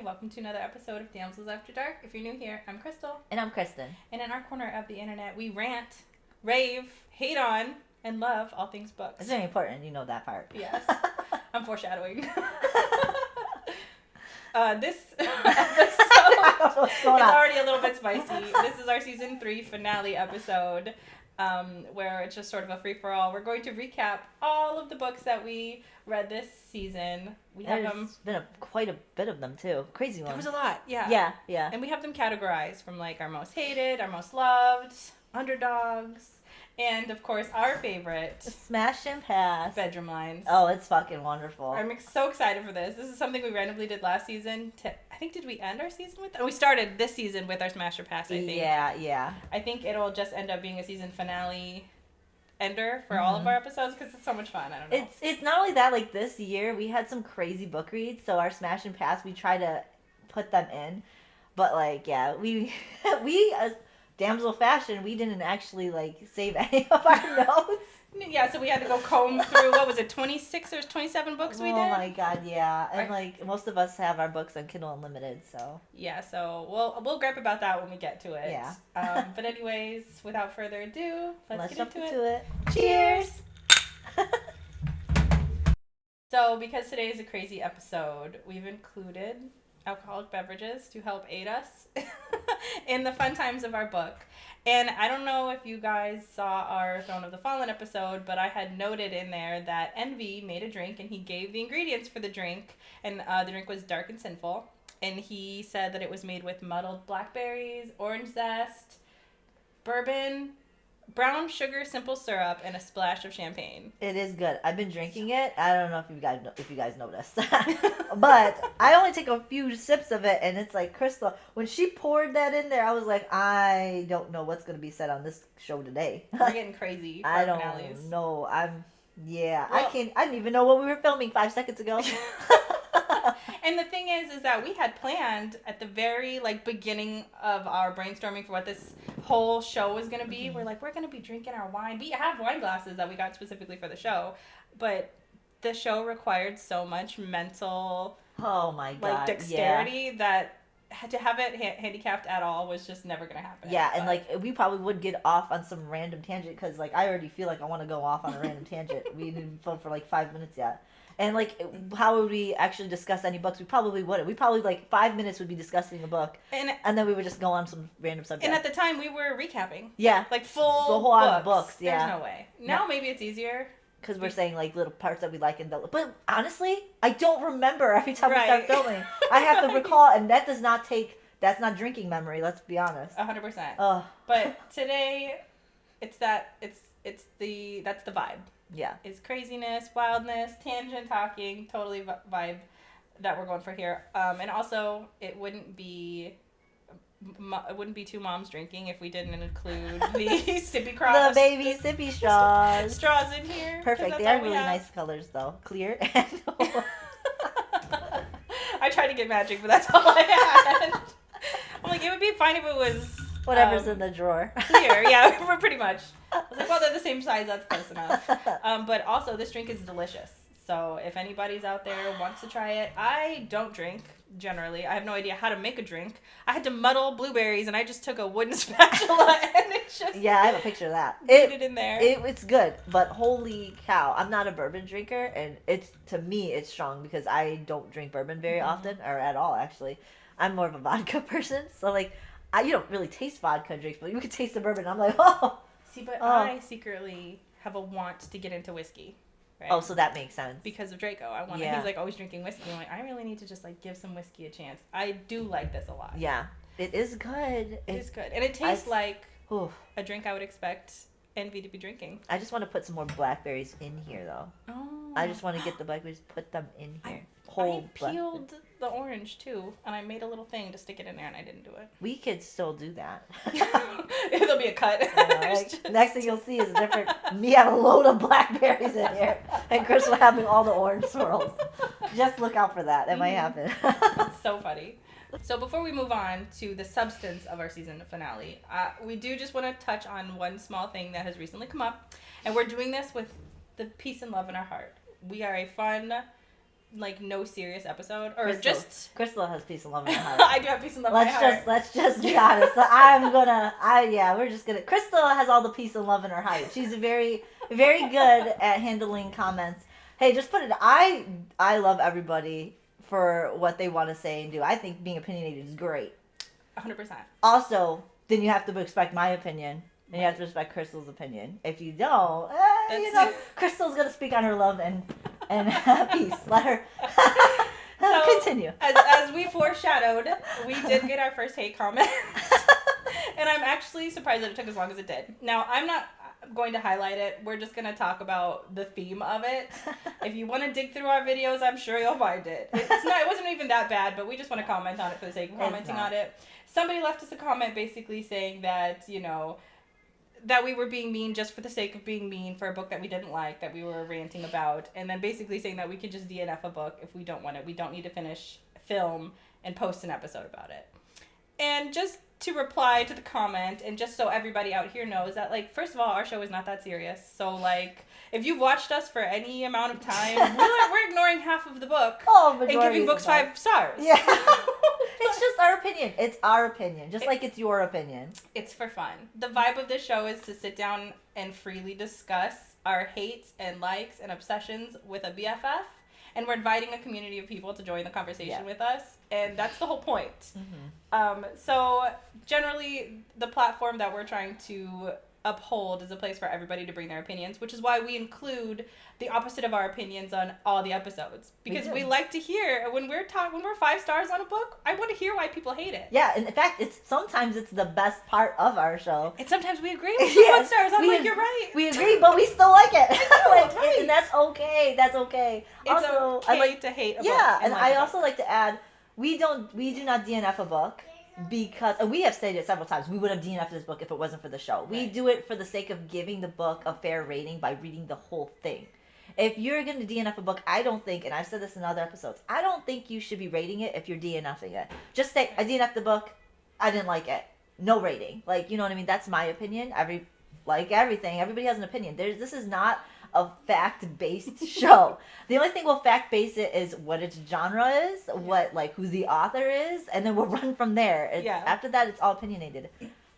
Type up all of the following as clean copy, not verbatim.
welcome to another episode of Damsels After Dark. If you're new here, I'm Crystal. And I'm Kristen. And in our corner of the internet, we rant, rave, hate on, and love all things books. It's very important, you know that part. Yes. I'm foreshadowing. This episode is already a little bit spicy. This is our season 3 finale episode, where it's just sort of a free-for-all. We're going to recap all of the books that we read this season. There's been quite a bit of them, too. Crazy ones. There was a lot, yeah. Yeah. And we have them categorized from, like, our most hated, our most loved, underdogs, and, of course, our favorite. The Smash and Pass. Bedroom lines. Oh, it's fucking wonderful. I'm so excited for this. This is something we randomly did last season. I think, did we end our season with that? We started this season with our Smash or Pass, I think. Yeah. I think it'll just end up being a season finale ender for all of our episodes because it's so much fun. I don't know. It's not only that, like, this year we had some crazy book reads, so our Smash and Pass, we try to put them in. But, like, yeah, we as Damsel Fashion, we didn't actually, like, save any of our notes. Yeah, so we had to go comb through, 26 or 27 books we did? Oh my god, yeah. And, like, most of us have our books on Kindle Unlimited, so. Yeah, so we'll gripe about that when we get to it. Yeah. But anyways, without further ado, let's get into it. Cheers! So, because today is a crazy episode, we've included alcoholic beverages to help aid us in the fun times of our book. And I don't know if you guys saw our Throne of the Fallen episode, but I had noted in there that Envy made a drink and he gave the ingredients for the drink. And the drink was Dark and Sinful. And he said that it was made with muddled blackberries, orange zest, bourbon, brown sugar, simple syrup, and a splash of champagne. It is good. I've been drinking it. I don't know if you guys noticed, but I only take a few sips of it, and it's like Crystal. When she poured that in there, I was like, I don't know what's going to be said on this show today. We're getting crazy. For I don't finales. know. Well, I didn't even know what we were filming 5 seconds ago. And the thing is that we had planned at the very beginning of our brainstorming for what this whole show was going to be. We're going to be drinking our wine. We have wine glasses that we got specifically for the show, but the show required so much mental, oh my god, dexterity that to have it handicapped at all was just never going to happen. Yeah, and we probably would get off on some random tangent because I already feel like I want to go off on a random tangent. We didn't film for 5 minutes yet. And, how would we actually discuss any books? We probably wouldn't. We probably, 5 minutes would be discussing a book. And then we would just go on some random subject. And at the time, we were recapping. Yeah. Full the whole lot of books, yeah. There's no way. Now maybe it's easier. Because we're saying, little parts that we like. But, honestly, I don't remember every time we start filming. I have to recall, and that's not drinking memory, let's be honest. 100%. But today, that's the vibe. Yeah. Is craziness, wildness, tangent talking, totally vibe that we're going for here. And also, it wouldn't be two moms drinking if we didn't include the sippy cross. The baby sippy straws. Straws in here. Perfect. They are really nice colors, though. Clear and... I tried to get magic, but that's all I had. I'm it would be fine if it was... Whatever's in the drawer. Clear, yeah, we're pretty much. I was well, they're the same size, that's close enough. But also, this drink is delicious. So if anybody's out there wants to try it, I don't drink, generally. I have no idea how to make a drink. I had to muddle blueberries, and I just took a wooden spatula, and it's just... Yeah, I have a picture of that. Put it in there. It's good, but holy cow. I'm not a bourbon drinker, and to me, it's strong, because I don't drink bourbon very often, or at all, actually. I'm more of a vodka person, so, you don't really taste vodka drinks, but you can taste the bourbon. I'm like, oh. See, but I secretly have a want to get into whiskey. Right? Oh, so that makes sense. Because of Draco. He's always drinking whiskey. I'm I really need to just give some whiskey a chance. I do like this a lot. Yeah. It is good. It is good. And it tastes like a drink I would expect Envy to be drinking. I just want to put some more blackberries in here, though. Oh. I just want to get the blackberries, put them in here. I peeled the orange, too, and I made a little thing to stick it in there, and I didn't do it. We could still do that. There'll be a cut. Next thing you'll see is me have a load of blackberries in here, and Chris will have all the orange swirls. Just look out for that. That might happen. It's so funny. So before we move on to the substance of our season finale, we do just want to touch on one small thing that has recently come up, and we're doing this with the peace and love in our heart. We are a fun Mm-hmm. no serious episode, or Crystal has peace and love in her heart. I do have peace and love in my heart. Let's just be honest. We're just gonna. Crystal has all the peace and love in her heart. She's very, very good at handling comments. Hey, just put it. I love everybody for what they want to say and do. I think being opinionated is great. 100%. Also, then you have to respect my opinion, and you have to respect Crystal's opinion. If you don't, Crystal's gonna speak on her love and peace. Let her continue. As we foreshadowed, we did get our first hate comment, and I'm actually surprised that it took as long as it did. Now, I'm not going to highlight it. We're just going to talk about the theme of it. If you want to dig through our videos, I'm sure you'll find it. It wasn't even that bad, but we just want to comment on it for the sake of commenting on it. Somebody left us a comment basically saying that, that we were being mean just for the sake of being mean for a book that we didn't like, that we were ranting about, and then basically saying that we could just DNF a book if we don't want it. We don't need to finish, film, and post an episode about it. And just to reply to the comment, and just so everybody out here knows that, first of all, our show is not that serious. So, if you've watched us for any amount of time, we're ignoring half of the book and giving books 5 stars. Yeah. It's just our opinion. It's our opinion. Just like it's your opinion. It's for fun. The vibe of this show is to sit down and freely discuss our hates and likes and obsessions with a BFF. And we're inviting a community of people to join the conversation with us. And that's the whole point. Mm-hmm. So generally, the platform that we're trying to uphold is a place for everybody to bring their opinions, which is why we include the opposite of our opinions on all the episodes, because we like to hear when we're 5 stars on a book. I want to hear why people hate it. Yeah, and in fact, sometimes it's the best part of our show. And sometimes we agree with 1 stars. You're right. We agree, but we still like it. Right. And that's okay. That's okay. It's also, okay to hate a book. Yeah, and I also like to add, we do not DNF a book. Because, and we have stated it several times, we would have DNF'd this book if it wasn't for the show. We do it for the sake of giving the book a fair rating by reading the whole thing. If you're going to DNF a book, I don't think, and I've said this in other episodes, I don't think you should be rating it if you're DNFing it. Just say, I DNF'd the book, I didn't like it. No rating. You know what I mean? That's my opinion. Everything, everybody has an opinion. This is not a fact-based show. The only thing we'll fact-base it is what its genre is, who the author is, and then we'll run from there. After that, it's all opinionated.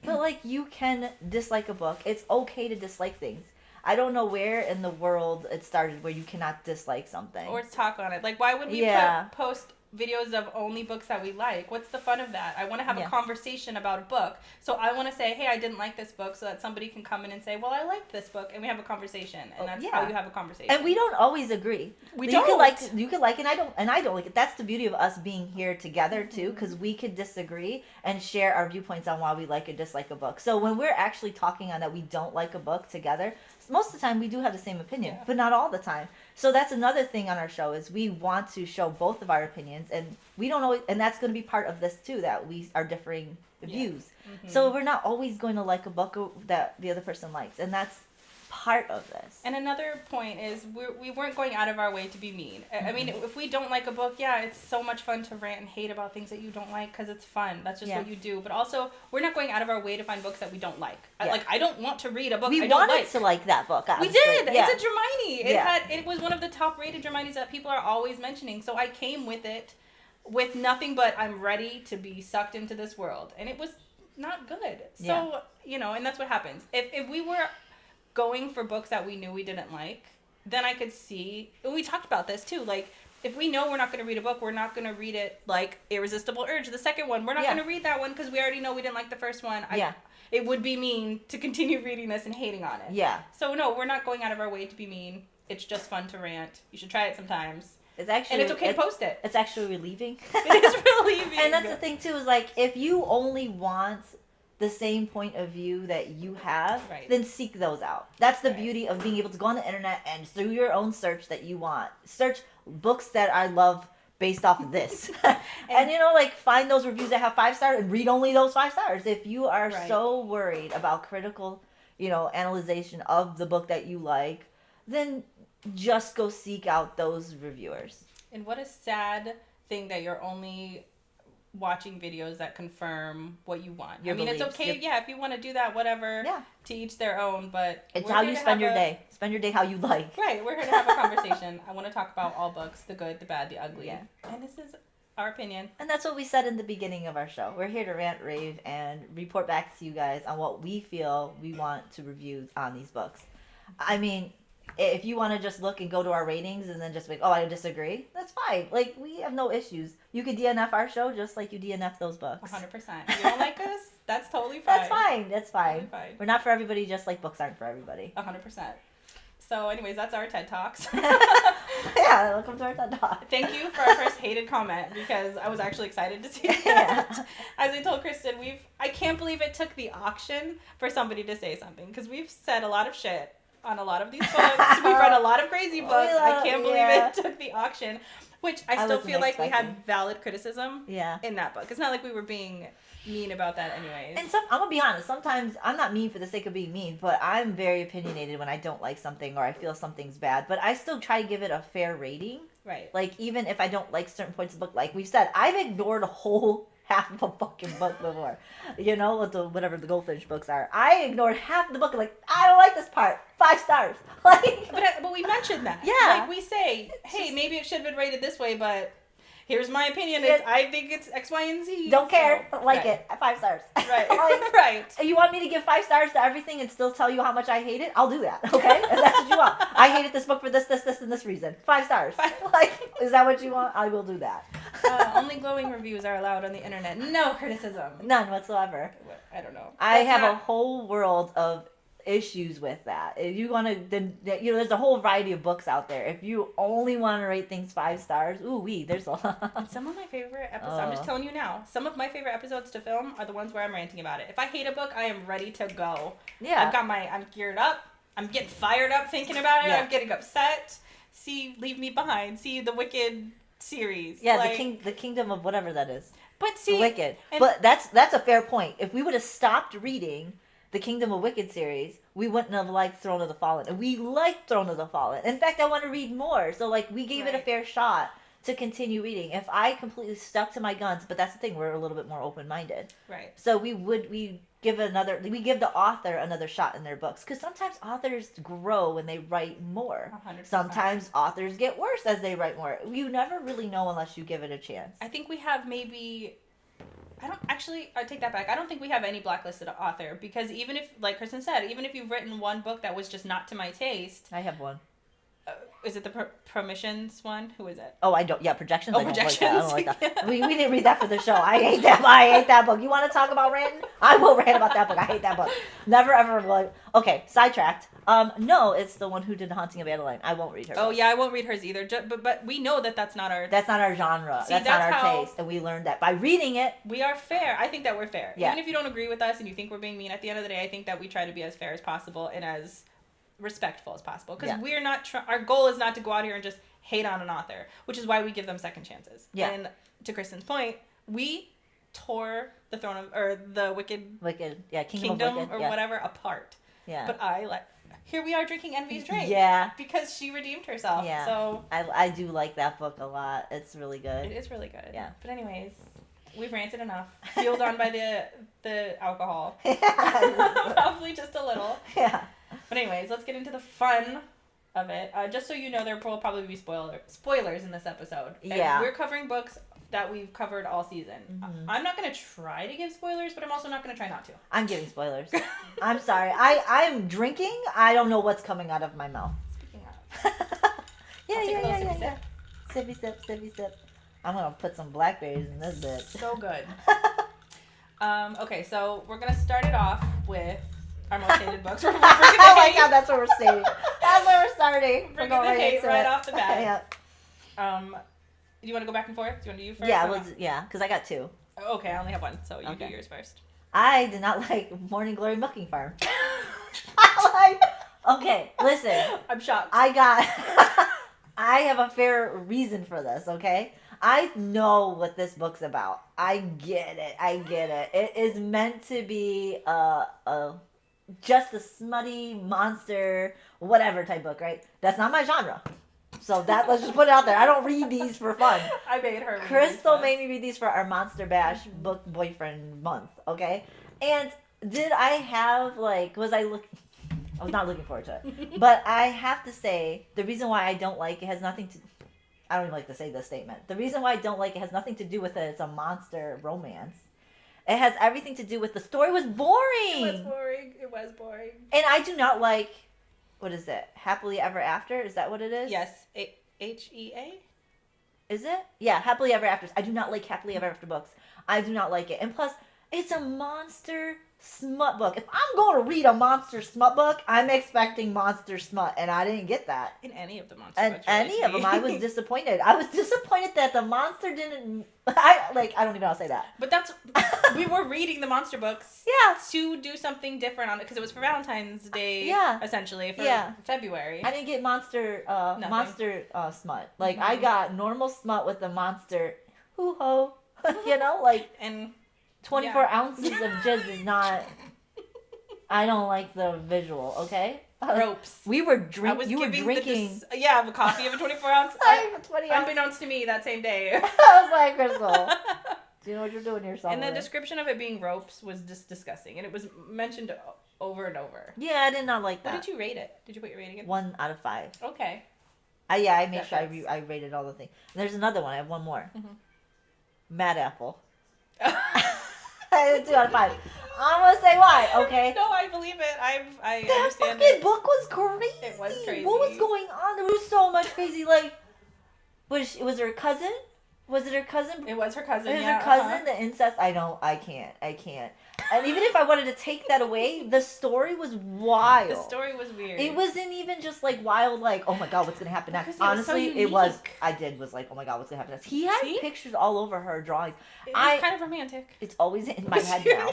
But, you can dislike a book. It's okay to dislike things. I don't know where in the world it started where you cannot dislike something. Or talk on it. Why would we post videos of only books that we like? What's the fun of that? I want to have a conversation about a book. So I want to say, hey, I didn't like this book, so that somebody can come in and say, well, I liked this book, and we have a conversation. And that's how you have a conversation. And we don't always agree. You can like it, and I don't like it. That's the beauty of us being here together too, because we could disagree and share our viewpoints on why we like or dislike a book. So when we're actually talking on that we don't like a book together, most of the time we do have the same opinion, but not all the time. So that's another thing on our show is we want to show both of our opinions, and we don't always, and that's going to be part of this too, that we are differing views. Mm-hmm. So we're not always going to like a book that the other person likes, and that's part of this. And another point is we weren't going out of our way to be mean. Mm-hmm. I mean, if we don't like a book, it's so much fun to rant and hate about things that you don't like because it's fun. That's just what you do. But also, we're not going out of our way to find books that we don't like. I don't want to read a book I don't like. We wanted to like that book, obviously. We did. Yeah. It's a Dramini. It was one of the top rated Draminis that people are always mentioning. So I came with it with nothing but I'm ready to be sucked into this world. And it was not good. So, and that's what happens. If we were going for books that we knew we didn't like, then I could see, we talked about this too, if we know we're not going to read a book, we're not going to read it Irresistible Urge, the second one. We're not going to read that one because we already know we didn't like the first one. It would be mean to continue reading this and hating on it. Yeah. So no, we're not going out of our way to be mean. It's just fun to rant. You should try it sometimes. And it's okay to post it. It's actually relieving. It is relieving. And that's the thing too, is if you only want the same point of view that you have, then seek those out. That's the beauty of being able to go on the internet and through your own search that you want. Search books that I love based off of this. and find those reviews that have 5 stars and read only those 5 stars. If you are so worried about critical, analyzation of the book that you like, then just go seek out those reviewers. And what a sad thing that you're only watching videos that confirm what you want. Your I mean, beliefs. it's okay. Yep. Yeah, if you want to do that, whatever. Yeah. To each their own. But It's we're how here you to spend have your day. Spend your day how you like. Right. We're here to have a conversation. I want to talk about all books, the good, the bad, the ugly. Yeah. And this is our opinion. And that's what we said in the beginning of our show. We're here to rant, rave, and report back to you guys on what we feel we want to review on these books. I mean, if you want to just look and go to our ratings and then just be like, oh, I disagree, that's fine. Like, we have no issues. You could DNF our show just like you DNF those books. 100%. If you don't like us, that's totally fine. That's fine. That's fine. Totally fine. We're not for everybody, just like books aren't for everybody. 100%. So, anyways, that's our TED Talks. Yeah, welcome to our TED Talk. Thank you for our first hated comment because I was actually excited to see that. Yeah. As I told Kristen, I can't believe it took the auction for somebody to say something because we've said a lot of shit on a lot of these books. We've read a lot of crazy books. I can't believe it took the auction, which I still feel like we had valid criticism in that book. It's not like we were being mean about that anyways. And I'm gonna be honest, sometimes I'm not mean for the sake of being mean, but I'm very opinionated when I don't like something or I feel something's bad, but I still try to give it a fair rating. Right. Like, even if I don't like certain points of the book, like we said, I've ignored a whole half of a fucking book before. You know, with whatever the Goldfinch books are. I ignored half the book and like, I don't like this part. 5 stars. Like, but we mentioned that. Yeah. Like we say, hey, maybe it should have been rated this way, but here's my opinion. I think it's X, Y, and Z. Don't care. So, like it. 5 stars. Right. Like, right. You want me to give 5 stars to everything and still tell you how much I hate it? I'll do that. Okay? If that's what you want. I hated this book for this, and this reason. 5 stars. Like, is that what you want? I will do that. Only glowing reviews are allowed on the internet. No criticism. None whatsoever. I don't know. I have a whole world of issues with that. If you want to, then there's a whole variety of books out there. If you only want to rate things 5 stars, there's a lot. And some of my favorite episodes, I'm just telling you now, some of my favorite episodes to film are the ones where I'm ranting about it. If I hate a book, I am ready to go. Yeah. I'm geared up. I'm getting fired up thinking about it. Yeah. I'm getting upset. See, Leave Me Behind. See the Wicked series. Yeah, the kingdom of whatever that is. But see, Wicked. But that's a fair point. If we would have stopped reading the Kingdom of Wicked series, we wouldn't have liked Throne of the Fallen. And we liked Throne of the Fallen. In fact, I want to read more. So, like, we gave it a fair shot to continue reading. If I completely stuck to my guns, but that's the thing, we're a little bit more open-minded. Right. So we give the author another shot in their books. Because sometimes authors grow when they write more. 100%. Sometimes authors get worse as they write more. You never really know unless you give it a chance. I think we have I take that back. I don't think we have any blacklisted author because even if, like Kristen said, even if you've written one book that was just not to my taste. I have one. Is it the Promissions one? Who is it? Oh, I don't. Yeah, Projections. Oh, I Projections. don't like that. We didn't read that for the show. I hate that. I hate that book. You want to talk about ranting? I will rant about that book. I hate that book. Never ever. Like, okay, sidetracked. No, it's the one who did The Haunting of Adeline. I won't read her. Oh yeah, I won't read hers either. But we know that's not our. That's not our genre. See, that's not our taste, and we learned that by reading it. We are fair. I think that we're fair. Yeah. Even if you don't agree with us and you think we're being mean, at the end of the day, I think that we try to be as fair as possible and as respectful as possible because we're not our goal is not to go out here and just hate on an author, which is why we give them second chances. And to Kristen's point, we tore the the Wicked Kingdom of Wicked, or whatever apart. Yeah. But here we are drinking Envy's drink. Yeah. Because she redeemed herself. Yeah. So I do like that book a lot. It's really good. It is really good. Yeah. But anyways, we've ranted enough. Fueled on by the alcohol. Probably just a little. Yeah. But anyways, let's get into the fun of it. Just so you know, there will probably be spoilers in this episode. Yeah. And we're covering books that we've covered all season. Mm-hmm. I'm not going to try to give spoilers, but I'm also not going to try not to. I'm giving spoilers. I'm sorry. I'm drinking. I don't know what's coming out of my mouth. Speaking of. Yeah. Sippy sip. I'm going to put some blackberries in this bit. So good. Okay, so we're going to start it off with our most hated books. Oh my god, that's where we're starting. That's where we're starting. We're going to hate right off the bat. Yeah. Do you want to go back and forth? Do you want to do you first? Yeah, because I got 2. Okay, I only have 1, so you do yours first. I did not like Morning Glory Milking Farm. Okay, listen. I'm shocked. I have a fair reason for this, okay? I know what this book's about. I get it. It is meant to be just a smutty monster, whatever type book, right? That's not my genre. So let's just put it out there. I don't read these for fun. I made her read Crystal these made me read these for our Monster Bash book boyfriend month, okay? And did I have, like, I was not looking forward to it. But I have to say, the reason why I don't like it has nothing to, I don't even like to say this statement. The reason why I don't like it has nothing to do with it. It's a monster romance. It has everything to do with the story was boring. It was boring. And I do not like, what is it? Happily Ever After? Is that what it is? Yes. HEA? Is it? Yeah, Happily Ever Afters. I do not like Happily Ever After books. I do not like it. And plus, it's a monster smut book. If I'm going to read a monster smut book, I'm expecting monster smut, and I didn't get that. In any of the monster And books. any of them, I was disappointed. I was disappointed that the monster didn't. I don't even know how to say that. But that's we were reading the monster books. Yeah. To do something different on it because it was for Valentine's Day. Yeah. Essentially for February. I didn't get monster smut. Like Mm-hmm. I got normal smut with the monster hoo ho. You know, like and 24 ounces of jizz is not. I don't like the visual. Okay. Ropes. We were drinking. You were giving drinking. a coffee of a 24 ounce. 20 ounce. Unbeknownst to me that same day. I was like, Crystal, do you know what you're doing here somewhere? And the description of it being ropes was just disgusting. And it was mentioned over and over. Yeah, I did not like that. What did you rate it? Did you put your rating in? 1 out of 5. Okay. I made sure I rated all the things. And there's another one. I have one more. Mm-hmm. Mad Apple. I did 2 out of 5. I'm gonna say why, okay? No, I believe it. I That understand fucking it. book was crazy. It was crazy. What was going on? There was so much crazy. Like, was her cousin? Was it her cousin? It was her cousin. It was Yeah, her cousin. The incest. I can't. And even if I wanted to take that away, the story was wild. The story was weird. It wasn't even just like wild, like, oh my god, what's gonna happen next? Because it was so Honestly, was like, oh my god, what's gonna happen next? He had pictures all over her drawings. It was kind of romantic. It's always in my head now.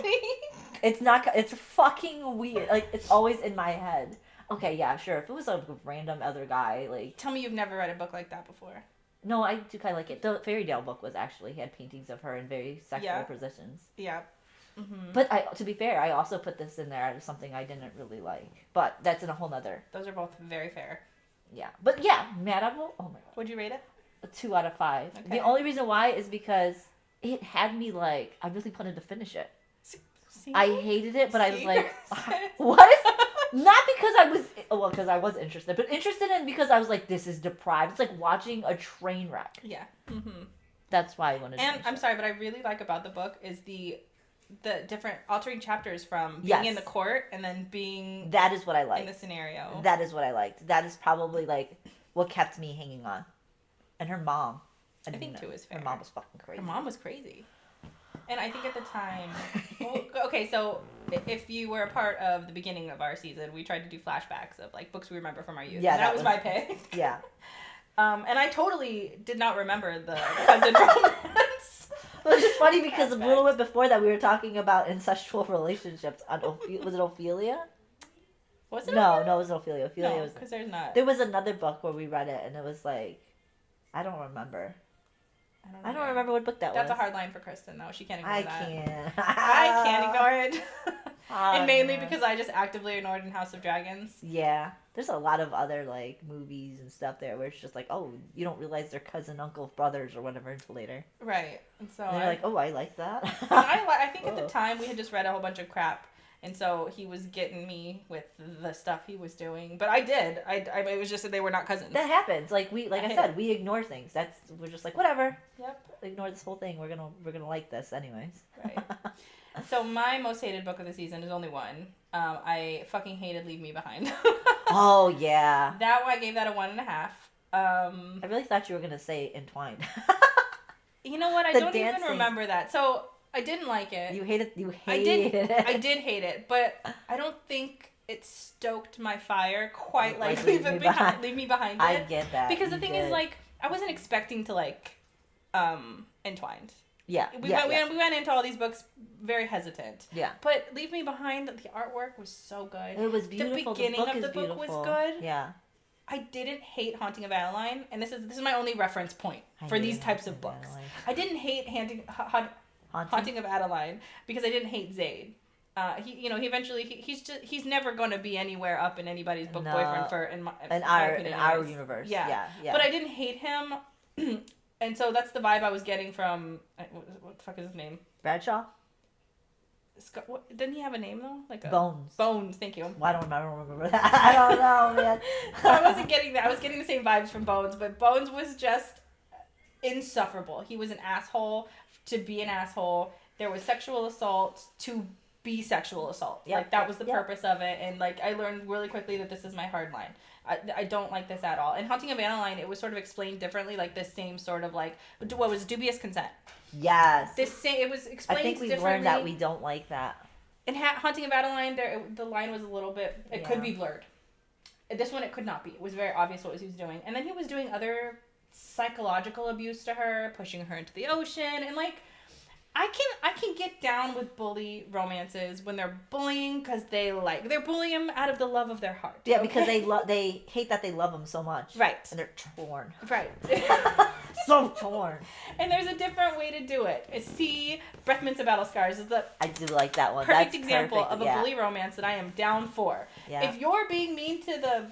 It's not. It's fucking weird. Like, it's always in my head. Okay, yeah, sure. If it was a random other guy, like. Tell me you've never read a book like that before. No, I do kind of like it. The Fairy Tale book was actually had paintings of her in very sexual positions. Yeah. Mm-hmm. But to be fair, I also put this in there as something I didn't really like. But that's in a whole nother. Those are both very fair. Yeah. But yeah, Mad Apple, oh my god. Would you rate it? A 2 out of 5. Okay. The only reason why is because it had me like, I really wanted to finish it. See? I hated it, but I was like, what? Not because because I was interested, but interested in because I was like, this is deprived. It's like watching a train wreck. Yeah. Mm-hmm. That's why I wanted to And finish I'm it. sorry, but I really like about the book is the different altering chapters from being in the court and then being that is what I liked in the scenario. That is what I liked. That is probably like what kept me hanging on. And her mom. I think too is fair. Her mom was fucking crazy. Her mom was crazy. And I think at the time, okay, so if you were a part of the beginning of our season, we tried to do flashbacks of like books we remember from our youth. Yeah, and that was my pick. Yeah. And I totally did not remember the cousin romance. It was just funny because a little bit before that we were talking about incestual relationships on was it Ophelia? Was it? No, it wasn't Ophelia. Ophelia no, was because there's not. There was another book where we read it and it was like, I don't remember. I don't remember what book that was. That's a hard line for Kristen, though. She can't ignore that. I can't ignore it. And mainly because I just actively ignored in House of Dragons. Yeah. There's a lot of other, like, movies and stuff there where it's just like, oh, you don't realize they're cousin, uncle, brothers, or whatever until later. Right. And so you're like, oh, I like that. I think at the time we had just read a whole bunch of crap. And so he was getting me with the stuff he was doing, but I did. It was just that they were not cousins. That happens. Like I said, we ignore things. We're just like whatever. Yep. Ignore this whole thing. We're gonna like this anyways. Right. So my most hated book of the season is only one. I fucking hated Leave Me Behind. Oh yeah. That one I gave that a 1.5. I really thought you were gonna say Entwined. You know what? I don't even remember that. So. I didn't like it. You hated it. I did hate it, but I don't think it stoked my fire quite like Leave Me Behind. I get that. Because the thing is, like, I wasn't expecting to like Entwined. Yeah. We went into all these books very hesitant. Yeah. But Leave Me Behind, the artwork was so good. It was beautiful. The beginning of the book was good. Yeah. I didn't hate Haunting of Adeline, and this is my only reference point for these types of books. I didn't hate Haunting of Adeline because I didn't hate Zaid. he eventually he's never going to be anywhere up in anybody's book boyfriend for in our opinion, universe. Yeah. But I didn't hate him, and so that's the vibe I was getting from what the fuck is his name? Bradshaw. Didn't he have a name though? Like Bones. Bones. Thank you. Well, I don't remember that. I don't know, man. So I wasn't getting that. I was getting the same vibes from Bones, but Bones was just insufferable. He was an asshole to be an asshole. There was sexual assault to be sexual assault. Yep. Like that was the purpose of it, and like I learned really quickly that this is my hard line. I don't like this at all. In Haunting of Adeline, it was sort of explained differently, like this same sort of like what was dubious consent. Yes. It was explained. I think we've differently. learned that we don't like that. In Haunting of Adeline, the line was a little bit. It could be blurred. This one, it could not be. It was very obvious what he was doing, and then he was doing other psychological abuse to her, pushing her into the ocean, and like. I can get down with bully romances when they're bullying because they're bullying him out of the love of their heart. Yeah, because they hate that they love him so much. Right. And they're torn. Right. So torn. And there's a different way to do it. See, Breath Mints of Battle Scars is the I do like that one. Perfect example of a bully romance that I am down for. Yeah. If you're being mean to the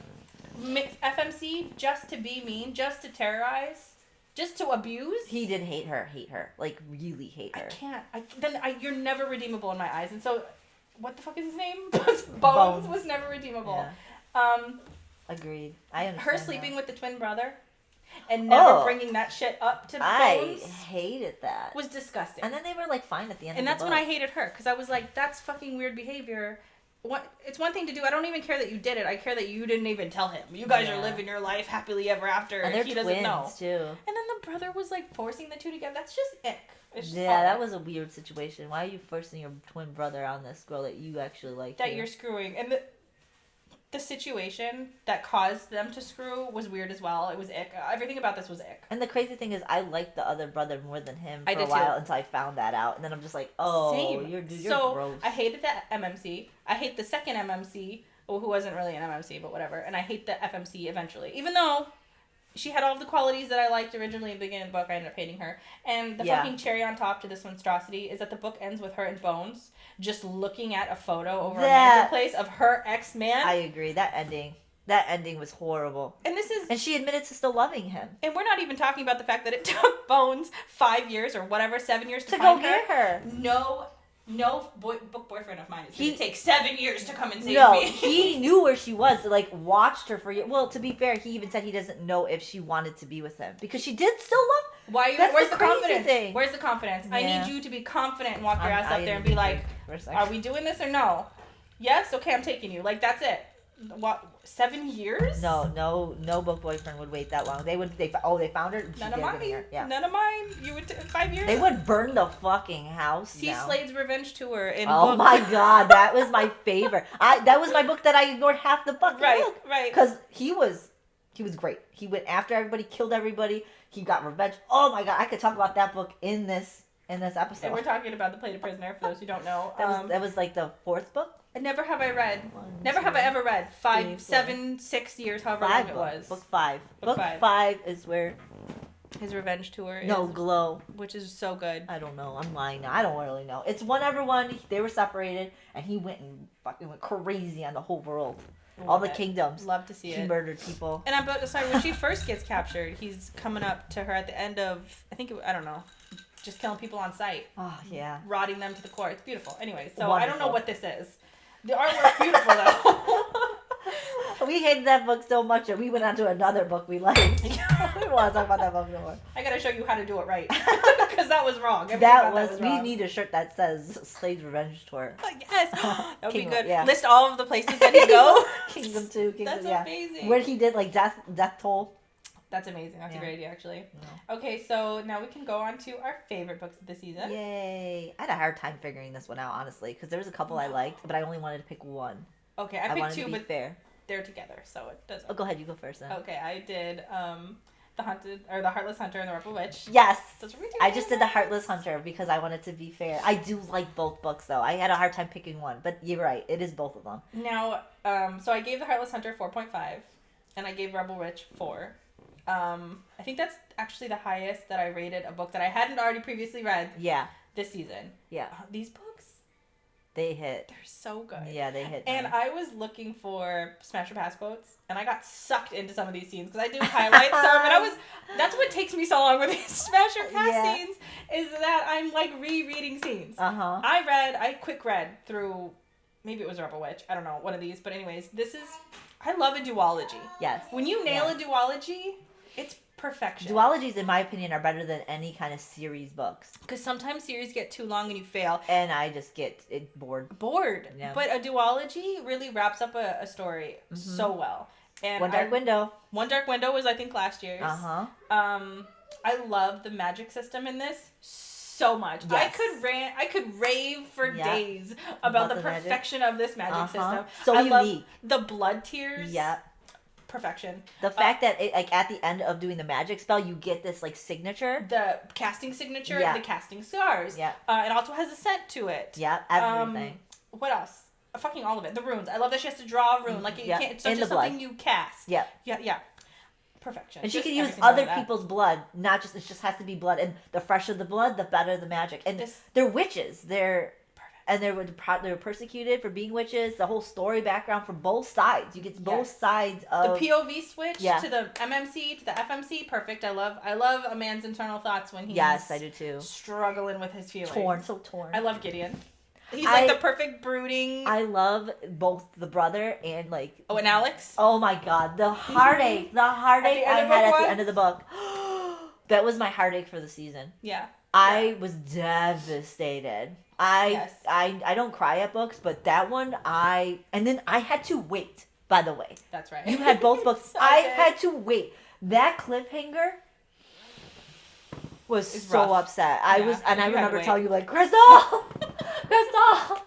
FMC just to be mean, just to terrorize. Just to abuse? He did hate her. Like, really hate her. I can't. You're never redeemable in my eyes. And so, what the fuck is his name? Bones was never redeemable. Yeah. Agreed. I understand her sleeping with the twin brother and never bringing that shit up to Bones. I hated that. Was disgusting. And then they were, like, fine at the end and of the book. And that's when I hated her. Because I was like, that's fucking weird behavior. It's one thing to do. I don't even care that you did it. I care that you didn't even tell him. You guys are living your life happily ever after. And they're he twins, doesn't know. Too. And then the brother was like forcing the two together. That's just ick. That was a weird situation. Why are you forcing your twin brother on this girl that you actually like? That you're screwing. And the situation that caused them to screw was weird as well. It was ick. Everything about this was ick. And the crazy thing is, I liked the other brother more than him for a too. while until I found that out. And then I'm just like, Same. You're so gross. I hated that MMC. I hate the second MMC, who wasn't really an MMC, but whatever. And I hate the FMC eventually. Even though she had all of the qualities that I liked originally in the beginning of the book, I ended up hating her. And the fucking cherry on top to this monstrosity is that the book ends with her and Bones just looking at a photo over a mantelpiece of her ex-man. I agree. That ending was horrible. And she admitted to still loving him. And we're not even talking about the fact that it took Bones 5 years or whatever, 7 years to go find get her. No book boyfriend of mine is going to take 7 years to come and save me. He knew where she was, like, watched her for years. Well, to be fair, he even said he doesn't know if she wanted to be with him. Because she did still love him. Where's the confidence? Thing. Where's the confidence? Yeah. I need you to be confident and walk your ass up there and be like, are we doing this or no? Yes? Okay, I'm taking you. Like, that's it. What, 7 years? No book boyfriend would wait that long. They found her. None of mine. Yeah. None of mine. You would 5 years. They would burn the fucking house. See Slade's Revenge Tour in book. My god, that was my favorite. That was my book that I ignored half the fucking book. Right. Because he was great. He went after everybody, killed everybody. He got revenge. Oh my god, I could talk about that book in this episode. And we're talking about The Plated Prisoner for those who don't know. That was like the fourth book. Never have I read. Never have I ever read. 5, 7, 6 years, however long it was. Book 5. Book 5 is where his revenge tour is. No, Glow. Which is so good. I don't know. I'm lying now. I don't really know. It's one everyone. They were separated, and he went and fucking went crazy on the whole world. All the kingdoms. Love to see it. He murdered people. And when she first gets captured, he's coming up to her at the end of, I don't know, just killing people on sight. Oh, yeah. Rotting them to the core. It's beautiful. Anyway, so Wonderful. I don't know what this is. The artwork's beautiful, though. We hated that book so much that we went on to another book we liked. We don't want to talk about that book no more. I gotta show you how to do it right. Because that was wrong. We need a shirt that says Slade's Revenge Tour. Yes. That would be good. Yeah. List all of the places that he goes. Kingdom 2. That's amazing. Where he did, like, Death Toll. That's amazing. That's a great idea, actually. No. Okay, so now we can go on to our favorite books of the season. Yay. I had a hard time figuring this one out, honestly, because there was a couple I liked, but I only wanted to pick one. Okay, I picked 2, but fair. They're together, so it doesn't. Oh, go ahead. You go first, then. Okay, I did the Heartless Hunter and the Rebel Witch. Yes. Those were my I just did the Heartless Hunter because I wanted to be fair. I do like both books, though. I had a hard time picking one, but you're right. It is both of them. Now, so I gave the Heartless Hunter 4.5, and I gave Rebel Witch 4. I think that's actually the highest that I rated a book that I hadn't already previously read. Yeah. This season. Yeah. These books, They hit. They're so good. Yeah, they hit. And nice. I was looking for Smash or Pass quotes, and I got sucked into some of these scenes because I do highlight some, and that's what takes me so long with these Smash or Pass scenes, is that I'm like rereading scenes. Uh-huh. I quick read through, maybe it was Rebel Witch, I don't know, one of these, but anyways, I love a duology. Yes. When you nail a duology, it's perfection. Duologies, in my opinion, are better than any kind of series books. Because sometimes series get too long and you fail. And I just get bored. Yeah. But a duology really wraps up a story so well. And One Dark Window. One Dark Window was, I think, last year's. Uh-huh. I love the magic system in this so much. Yes. I could rave for days about the perfection of this magic system. So unique. Love the blood tears. Yeah. Perfection. The fact that at the end of doing the magic spell, you get this like signature. The casting signature, the casting scars. Yeah. It also has a scent to it. Yeah, everything. What else? Fucking all of it. The runes. I love that she has to draw a rune. Like you can't. It's not just something you cast. Yeah. Yeah. Perfection. And she can use other people's blood, not just, it just has to be blood. And the fresher the blood, the better the magic. And they're witches. They were persecuted for being witches. The whole story background for both sides. You get both sides of the POV switch to the MMC to the FMC. Perfect. I love a man's internal thoughts when he's I do too. Struggling with his feelings. Torn. I love Gideon. He's like the perfect brooding. I love both the brother and like. Oh, and Alex. Oh my God, the heartache I had at the end of the book. That was my heartache for the season. Yeah. I was devastated. I don't cry at books, but that one and then I had to wait. By the way, that's right. You had both books. I had to wait. That cliffhanger was so upset. I remember telling you like, Crystal,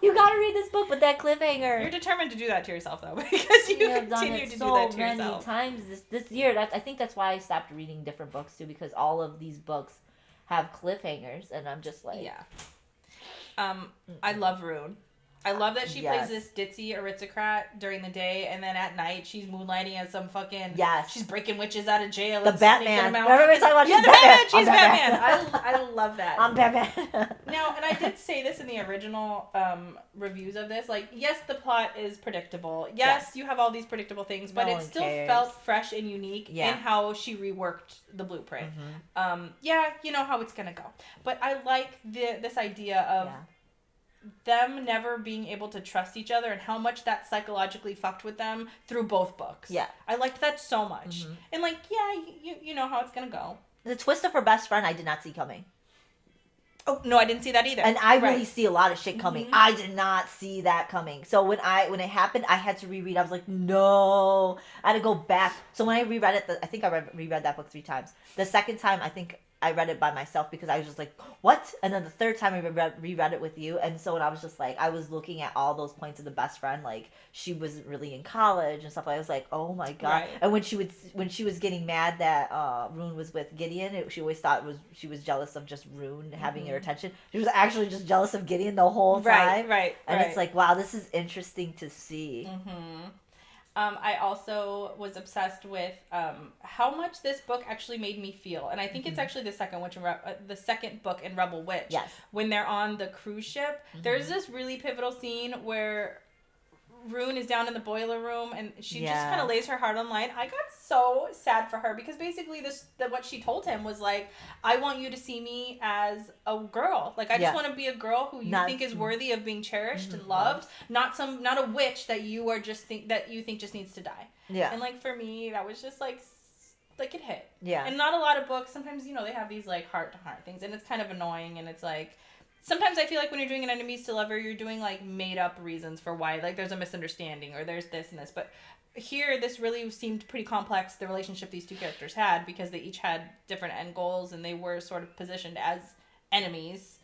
you gotta read this book. But that cliffhanger. You're determined to do that to yourself though, because you have continue to do that to so many yourself. times this year. I think that's why I stopped reading different books too, because all of these books have cliffhangers, and I'm just like, I love Rune. I love that she plays this ditzy aristocrat during the day, and then at night she's moonlighting as some fucking she's breaking witches out of jail. The and Batman. Remember we talking about the Batman. She's Batman. I love that. I'm Batman. Now, and I did say this in the original reviews of this. Like, yes, the plot is predictable. Yes, you have all these predictable things, but it still felt fresh and unique in how she reworked the blueprint. You know how it's gonna go, but I like this idea of. Them never being able to trust each other and how much that psychologically fucked with them through both books. Yeah. I liked that so much. And like, you know how it's gonna go. The twist of her best friend I did not see coming. Oh, no, I didn't see that either. And I really see a lot of shit coming. I did not see that coming. So when it happened, I had to reread. I was like, no. I had to go back. So when I reread it, I think I reread that book 3 times. The second time, I think I read it by myself because I was just like, what? And then the third time I reread it with you. And so when I was just like, I was looking at all those points of the best friend, like she was really in college and stuff. I was like, oh my God. Right. And when she was getting mad that Rune was with Gideon, she always thought she was jealous of just Rune having her attention. She was actually just jealous of Gideon the whole time. Right. And it's like, wow, this is interesting to see. I also was obsessed with how much this book actually made me feel, and I think it's actually the second book in Rebel Witch. Yes. When they're on the cruise ship, there's this really pivotal scene where Rune is down in the boiler room, and she just kind of lays her heart on line. I got so sad for her because basically what she told him was like, I want you to see me as a girl. Like I just want to be a girl who you think is worthy of being cherished and loved, not a witch that you think just needs to die. Yeah. And like for me, that was just like it hit. Yeah. And not a lot of books. Sometimes they have these like heart to heart things, and it's kind of annoying, and it's like. Sometimes I feel like when you're doing an enemies to lover, you're doing like made up reasons for why, like there's a misunderstanding or there's this and this. But here, this really seemed pretty complex, the relationship these two characters had, because they each had different end goals and they were sort of positioned as enemies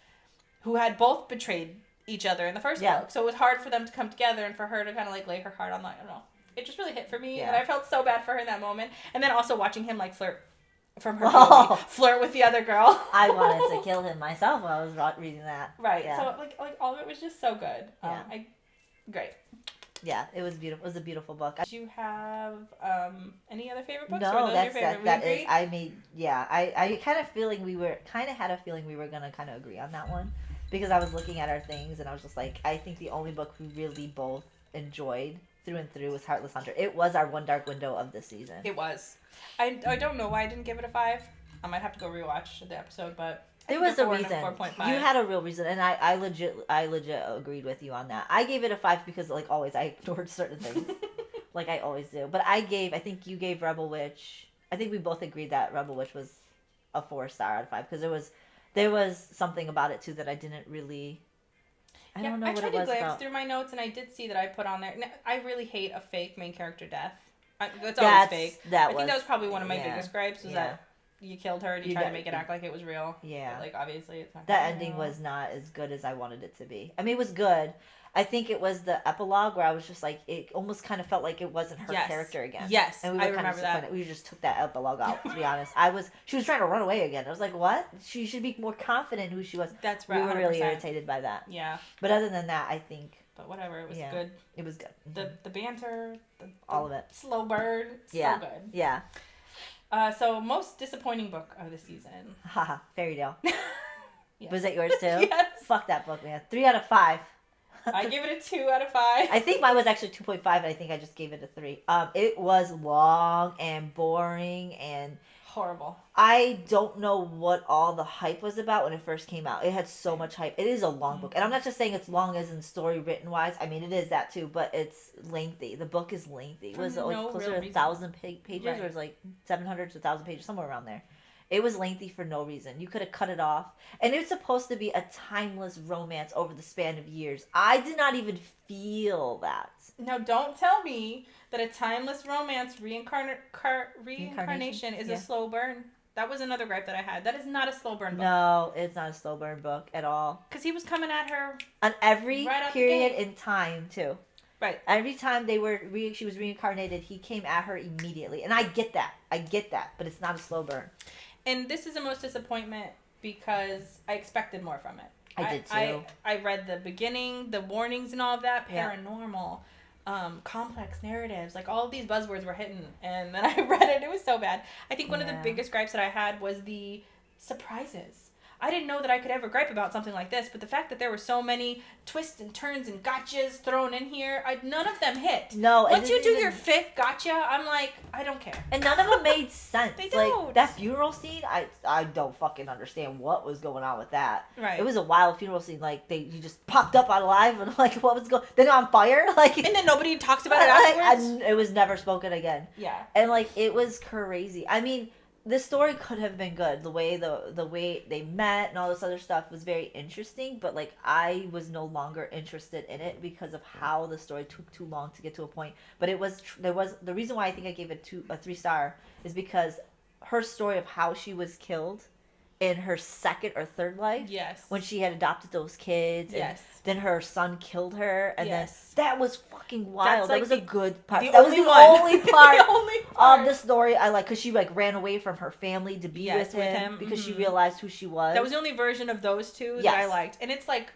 who had both betrayed each other in the first book. So it was hard for them to come together and for her to kind of like lay her heart on that. I don't know. It just really hit for me, and I felt so bad for her in that moment. And then also watching him like flirt with the other girl. I wanted to kill him myself while I was reading that. Right. Yeah. So like all of it was just so good. Great. Yeah, it was beautiful. It was a beautiful book. Do you have any other favorite books? No, that's that is. I kind of had a feeling we were gonna kind of agree on that one. because I was looking at our things and I was just like, I think the only book we really both enjoyed through and through was Heartless Hunter. It was our one dark window of this season. It was. I don't know why I didn't give it a 5. I might have to go rewatch the episode, but there was a reason. 4.5. You had a real reason, and I legit agreed with you on that. I gave it a 5 because, like always, I ignored certain things, like I always do. But I think you gave Rebel Witch. I think we both agreed that Rebel Witch was a 4-star out of 5 because there was something about it too that I didn't really. I don't know what it was about. I tried to glance through my notes, and I did see that I put on there. I really hate a fake main character death. It's always fake. I think that was probably one of my biggest gripes. Was that you killed her and you tried to make it act like it was real. Yeah. But, like, obviously it's not. That ending was not as good as I wanted it to be. I mean, it was good. I think it was the epilogue where I was just like, it almost kind of felt like it wasn't her character again. Yes, and we were kind of that. We just took that epilogue out, to be honest. She was trying to run away again. I was like, what? She should be more confident who she was. That's right. We were really irritated by that. Yeah. But other than that, I think. But whatever, it was good. It was good. The banter, all of it. Slow burn, so good. Yeah. So most disappointing book of the season. Haha, Fairy Tale. Yes. Was that yours too? Yes. Fuck that book, man. 3 out of 5. I give it a 2 out of 5. I think mine was actually 2.5, and I think I just gave it a 3. It was long and boring and horrible. I don't know what all the hype was about when it first came out. It had so much hype. It is a long book, and I'm not just saying it's long as in story written wise. I mean, it is that too, but it's lengthy. The book is lengthy. Was it like closer to 1,000 pages, or was it like 700 to 1,000 pages, somewhere around there? It was lengthy for no reason. You could have cut it off. And it's supposed to be a timeless romance over the span of years. I did not even feel that. Now, don't tell me that a timeless romance reincarnation is a slow burn. That was another gripe that I had. That is not a slow burn book. No, it's not a slow burn book at all. Because he was coming at her on every period in time, too. Right. Every time she was reincarnated, he came at her immediately. And I get that. But it's not a slow burn. And this is the most disappointment because I expected more from it. I did too. I read the beginning, the warnings and all of that, paranormal, complex narratives, like all of these buzzwords were hitting, and then I read it. It was so bad. I think one of the biggest gripes that I had was the surprises. I didn't know that I could ever gripe about something like this, but the fact that there were so many twists and turns and gotchas thrown in here, none of them hit. No. Once you do your 5th gotcha, I'm like, I don't care. And none of them made sense. They don't. Like, that funeral scene, I don't fucking understand what was going on with that. Right. It was a wild funeral scene. Like, you just popped up alive and, like, what was going... They're on fire? Like... And then nobody talks about it afterwards? It was never spoken again. Yeah. And, like, it was crazy. I mean... The story could have been good. The way they met and all this other stuff was very interesting, but like I was no longer interested in it because of how the story took too long to get to a point. But the reason why I think I gave it a 3-star is because her story of how she was killed in her 2nd or 3rd life. Yes. When she had adopted those kids. Yes. And then her son killed her. And then that was fucking wild. That's like that was a good part. That was the only part of the story I like. Because she like ran away from her family to be with him. Because she realized who she was. That was the only version of those two that I liked. And it's like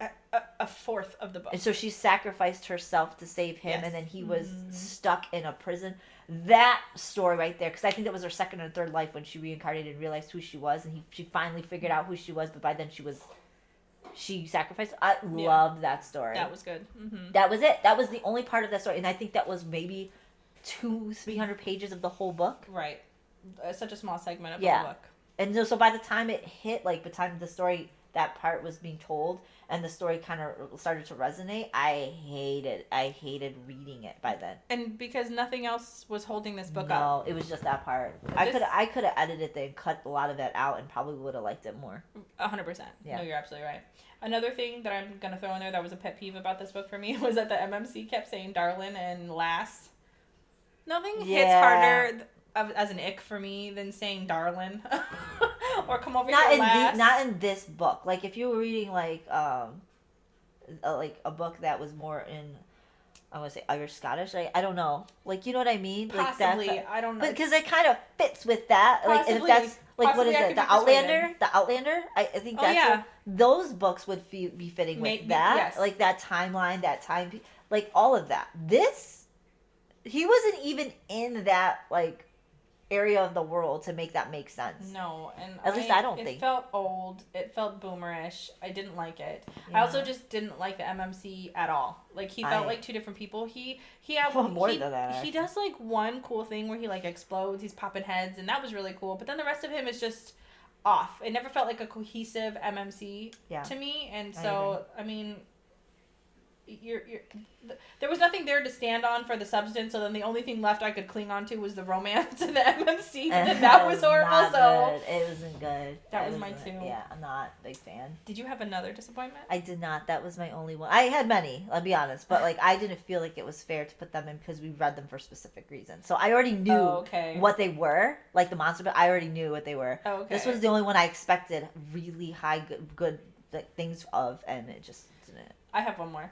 a 4th of the book. And so she sacrificed herself to save him. And then he was stuck in a prison. That story right there, because I think that was her 2nd or 3rd life when she reincarnated and realized who she was, and she finally figured out who she was, but by then she sacrificed. I loved that story. That was good. Mm-hmm. That was it. That was the only part of that story, and I think that was maybe 200-300 pages of the whole book. Right. Such a small segment of the book. And so by the time it hit, like by the time the story, that part was being told, and the story kind of started to resonate, I hated reading it by then. And because nothing else was holding this book up. No, it was just that part. I could have edited it and cut a lot of that out and probably would have liked it more. 100%. Yeah. No, you're absolutely right. Another thing that I'm going to throw in there that was a pet peeve about this book for me was that the MMC kept saying darling and lass. Nothing hits harder as an ick for me than saying darling. Or come over here, lass. Not in this book. Like if you were reading like a book that was more in, I want to say Irish Scottish. I don't know. Like you know what I mean? Possibly. Like I don't know. Because it kind of fits with that. Possibly. Like and if that's like what is it? The Outlander. The Outlander. I think that's those books would be fitting with that. Yes. Like that timeline, that time, like all of that. This, he wasn't even in that like area of the world to make that make sense. No, and at least I don't think it felt old. It felt boomerish. I didn't like it. Yeah. I also just didn't like the MMC at all. Like he felt like two different people. He had more than that. He does like one cool thing where he like explodes. He's popping heads, and that was really cool. But then the rest of him is just off. It never felt like a cohesive MMC to me. And so I mean, there was nothing there to stand on for the substance, so then the only thing left I could cling on to was the romance and the MMC, and that was horrible. So good. It wasn't good. That was mine too. Yeah, I'm not a big fan. Did you have another disappointment? I did not. That was my only one. I had many, I'll be honest, but like I didn't feel like it was fair to put them in because we read them for specific reasons. So I already knew what they were, like the monster, but I already knew what they were. Okay. This was the only one I expected really high good things of, and it just didn't. I have one more.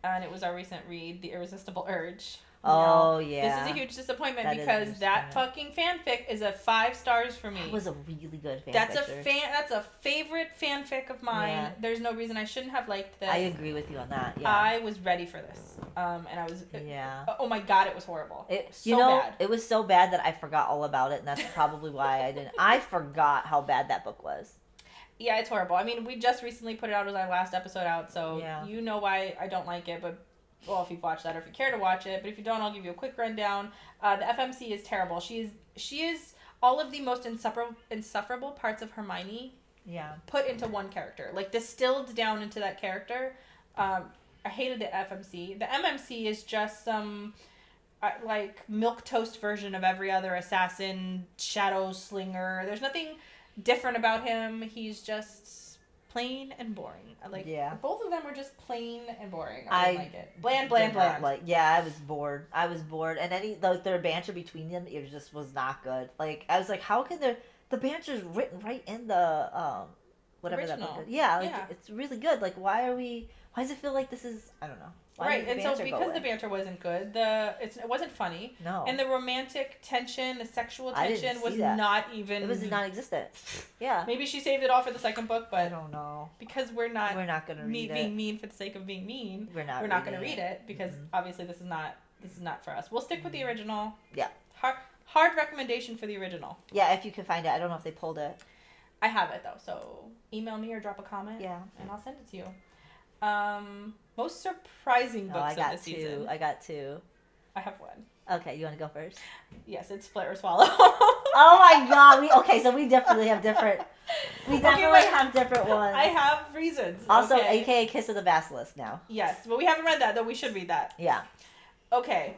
And it was our recent read, The Irresistible Urge. Oh, yeah. This is a huge disappointment because that fucking fanfic is a 5 stars for me. That was a really good fanfic. That's a favorite fanfic of mine. Yeah. There's no reason I shouldn't have liked this. I agree with you on that. Yeah. I was ready for this. And I was oh my god, it was horrible. Bad. It was so bad that I forgot all about it, and that's probably why I didn't. I forgot how bad that book was. Yeah, it's horrible. I mean, we just recently put it out as our last episode out, so you know why I don't like it, but, well, if you've watched that or if you care to watch it, but if you don't, I'll give you a quick rundown. The FMC is terrible. She is all of the most insufferable parts of Hermione put into one character, like distilled down into that character. I hated the FMC. The MMC is just some like milquetoast version of every other assassin, shadow slinger. There's nothing different about him. He's just plain and boring. Both of them were just plain and boring. I didn't like it. Bland. I was bored. And their banter between them, it just was not good. Like I was like, how can the banter's written right in the whatever original. That book is. Yeah, it's really good. Like why does it feel like this is, I don't know. Right, and so because the banter wasn't good, it wasn't funny. No. And the romantic tension, the sexual tension was not even. It was non-existent. Yeah. Maybe she saved it all for the second book, but I don't know. Because we're not gonna read it. Being mean for the sake of being mean. We're not gonna read it because obviously this is not for us. We'll stick with the original. Yeah. Hard recommendation for the original. Yeah, if you can find it. I don't know if they pulled it. I have it though, so email me or drop a comment. Yeah. And I'll send it to you. Most surprising books of the season. I got 2. I have 1. Okay, you want to go first? Yes, it's Split or Swallow. Oh my god! So we definitely have different. We definitely have different ones. I have reasons. Also, AKA Kiss of the Basilisk now. Yes, but we haven't read that though. We should read that. Yeah. Okay.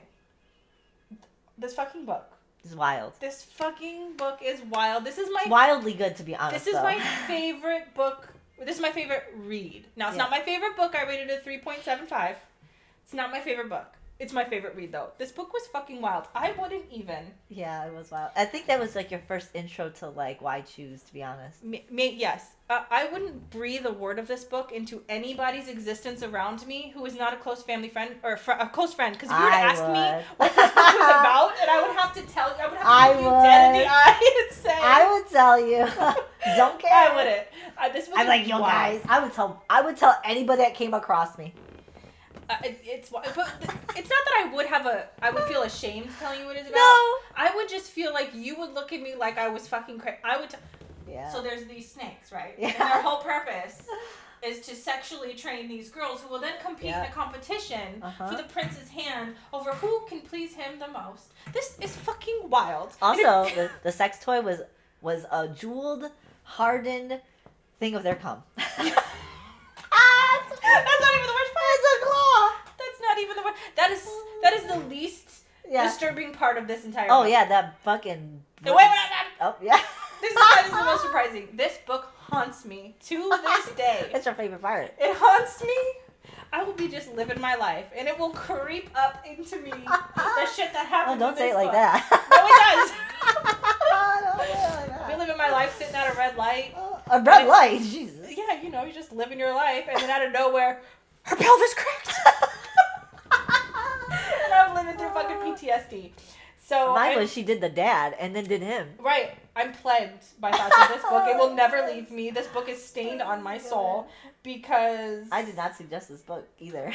This fucking book. It's wild. This fucking book is wild. This is my wildly good, to be honest. This is my favorite book. This is my favorite read. Now, it's not my favorite book. I rated it 3.75. It's not my favorite book. It's my favorite read, though. This book was fucking wild. I wouldn't even. Yeah, it was wild. I think that was, like, your first intro to, like, why choose, to be honest. Yes. I wouldn't breathe a word of this book into anybody's existence around me who is not a close family friend, or a close friend. Because if you were to ask me what this book was about, and I would have to tell you, I would have to look you dead in the eye and say. I would tell you. Don't care. I wouldn't. This book I'm like, yo, guys, I would tell anybody that came across me. But it's not that I would feel ashamed telling you what it's about. No. I would just feel like you would look at me like I was fucking crazy. Yeah. So there's these snakes, right? Yeah. And their whole purpose is to sexually train these girls who will then compete in a competition for the prince's hand over who can please him the most. This is fucking wild. Also, the sex toy was a jeweled, hardened thing of their cum. That's not even the worst part. It's a claw. That's not even the worst. That is the least disturbing part of this entire book. Oh yeah, that fucking. Wait. Oh yeah. This is the most surprising. This book haunts me to this day. It's your favorite part. It haunts me. I will be just living my life, and it will creep up into me the shit that happens. Oh, don't say it like that. No, it does. I'll be living my life sitting at a red light. A red light, Jesus. Yeah, you're just living your life, and then out of nowhere, her pelvis cracked. And I'm living through fucking PTSD. So mine was she did the dad and then did him. Right. I'm plagued by thoughts of this book. It will never leave me. This book is stained on my soul because I did not suggest this book either.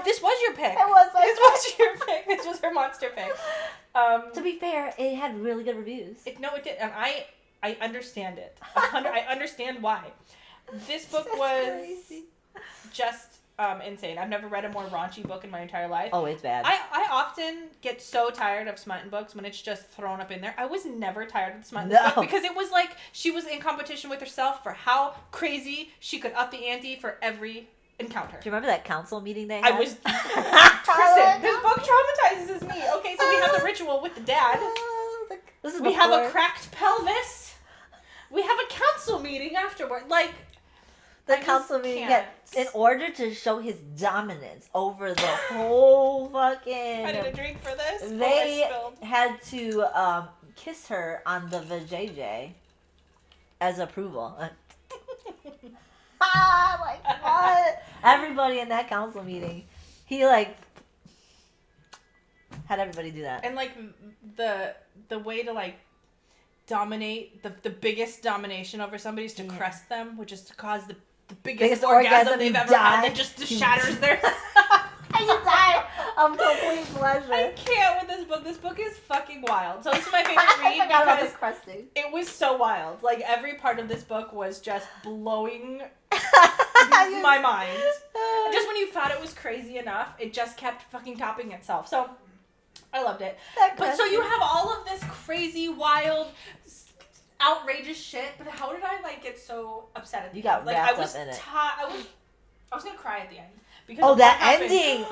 This was your pick. It was This was your pick. This was her monster pick. To be fair, it had really good reviews. It did, and I understand it. I understand why. This book was crazy. Just insane. I've never read a more raunchy book in my entire life. Oh, it's bad. I often get so tired of smutting books when it's just thrown up in there. I was never tired of smutting this book because it was like she was in competition with herself for how crazy she could up the ante for every encounter. Do you remember that council meeting they had? I was... Kristen, this book traumatizes me. Okay, so we have the ritual with the dad. We have a cracked pelvis. We have a council meeting afterward. Like... The council meeting, in order to show his dominance over the whole fucking... I need a drink for this. They had to kiss her on the vajayjay as approval. Like, what? Everybody in that council meeting, he, like, had everybody do that. And, like, the way to, like, dominate, the biggest domination over somebody is to crest them, which is to cause the biggest orgasm they've ever had that just shatters their... And you die of complete pleasure. I can't with this book. This book is fuking wild. So this is my favorite read because it was so wild. Like, every part of this book was just blowing my mind. Just when you thought it was crazy enough, it just kept fucking topping itself. So, I loved it. But so you have all of this crazy, wild... outrageous shit, but how did I like get so upset at the end? You got wrapped up in it. I was gonna cry at the end because that ending.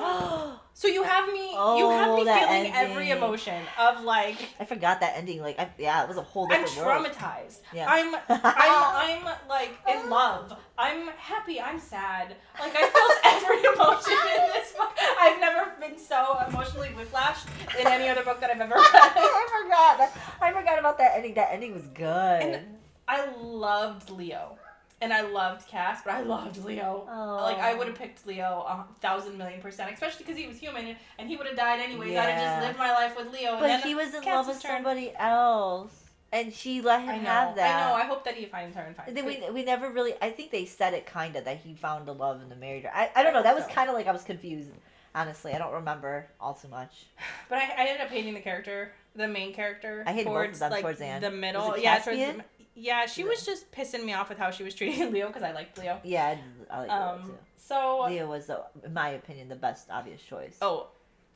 So you have me feeling ending. every emotion of like. I forgot that ending. Like, it was a whole different world. I'm traumatized. Yeah. I'm like in love. I'm happy. I'm sad. Like, I felt every emotion in this book. I've never been so emotionally whiplashed in any other book that I've ever read. I forgot about that ending. That ending was good. And I loved Leo. And I loved Cass, but I loved Leo. Oh. Like, I would have picked Leo 1,000,000,000%, especially because he was human and he would have died anyways. Yeah. I'd have just lived my life with Leo. But he was in love with somebody else. And she let him have that. I know. I hope that he finds her and finds her. We never really... I think they said it kind of, that he found the love and married her. I don't know. That was kind of like I was confused. Honestly, I don't remember all too much. But I ended up hating the character, the main character. I hated both of them towards the end. The middle. She was just pissing me off with how she was treating Leo because I liked Leo. Yeah, I liked Leo too. So Leo was, in my opinion, the best obvious choice. Oh,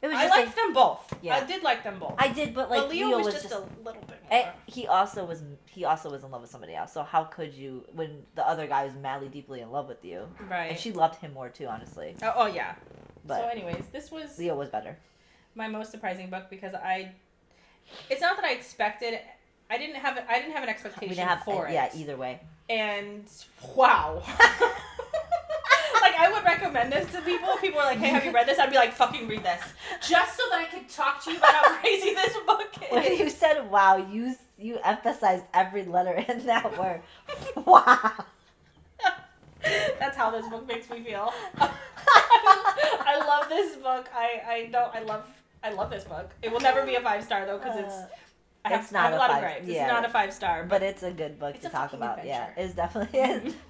it was I liked them both. Yeah. I did like them both. I did, but like Leo was just a little bit more. He also was in love with somebody else. So how could you, when the other guy was madly deeply in love with you? Right. And she loved him more too, honestly. Oh yeah. But so anyways, this was Leo was better. My most surprising book because it's not that I expected. I didn't have an expectation for it. Yeah, either way. And wow. Like, I would recommend this to people. If people are like, hey, have you read this? I'd be like, fucking read this. Just so that I could talk to you about how crazy this book is. When you said wow, you emphasized every letter in that word. Wow. That's how this book makes me feel. I love this book. I love this book. It will never be a 5-star though because I have a lot of gripes. Yeah. It's not a 5-star, but it's a good book to talk about. Adventure. Yeah, it's definitely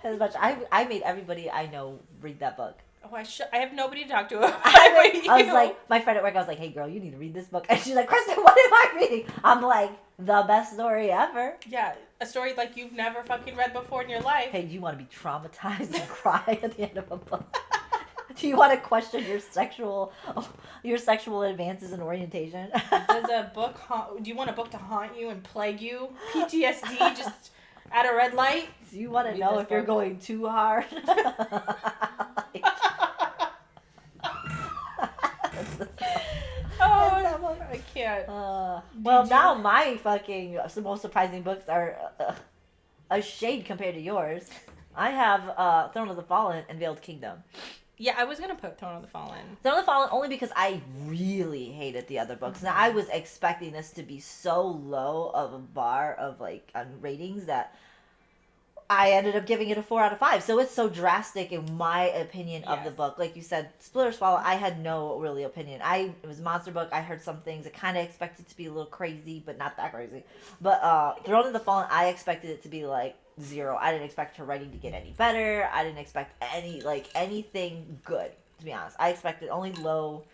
as much. I made everybody I know read that book. Oh, I have nobody to talk to about I was like, my friend at work, I was like, hey girl, you need to read this book. And she's like, Kristen, what am I reading? I'm like, the best story ever. Yeah, a story like you've never fucking read before in your life. Hey, do you want to be traumatized and cry at the end of a book? Do you want to question your sexual advances in orientation? Does a book do you want a book to haunt you and plague you? PTSD just at a red light? Do you want to know if you're going too hard? I can't. Well, now my fucking most surprising books are a shade compared to yours. I have Throne of the Fallen and Veiled Kingdom. Yeah, I was going to put Throne of the Fallen. Throne of the Fallen only because I really hated the other books. Now, I was expecting this to be so low of a bar of, like, on ratings that I ended up giving it a 4 out of 5. So it's so drastic in my opinion of the book. Like you said, Split or Swallow, I had no really opinion. It was a monster book. I heard some things. I kind of expected it to be a little crazy, but not that crazy. But Throne of the Fallen, I expected it to be, like, 0. I didn't expect her writing to get any better. I didn't expect anything good. to be honest. I expected only low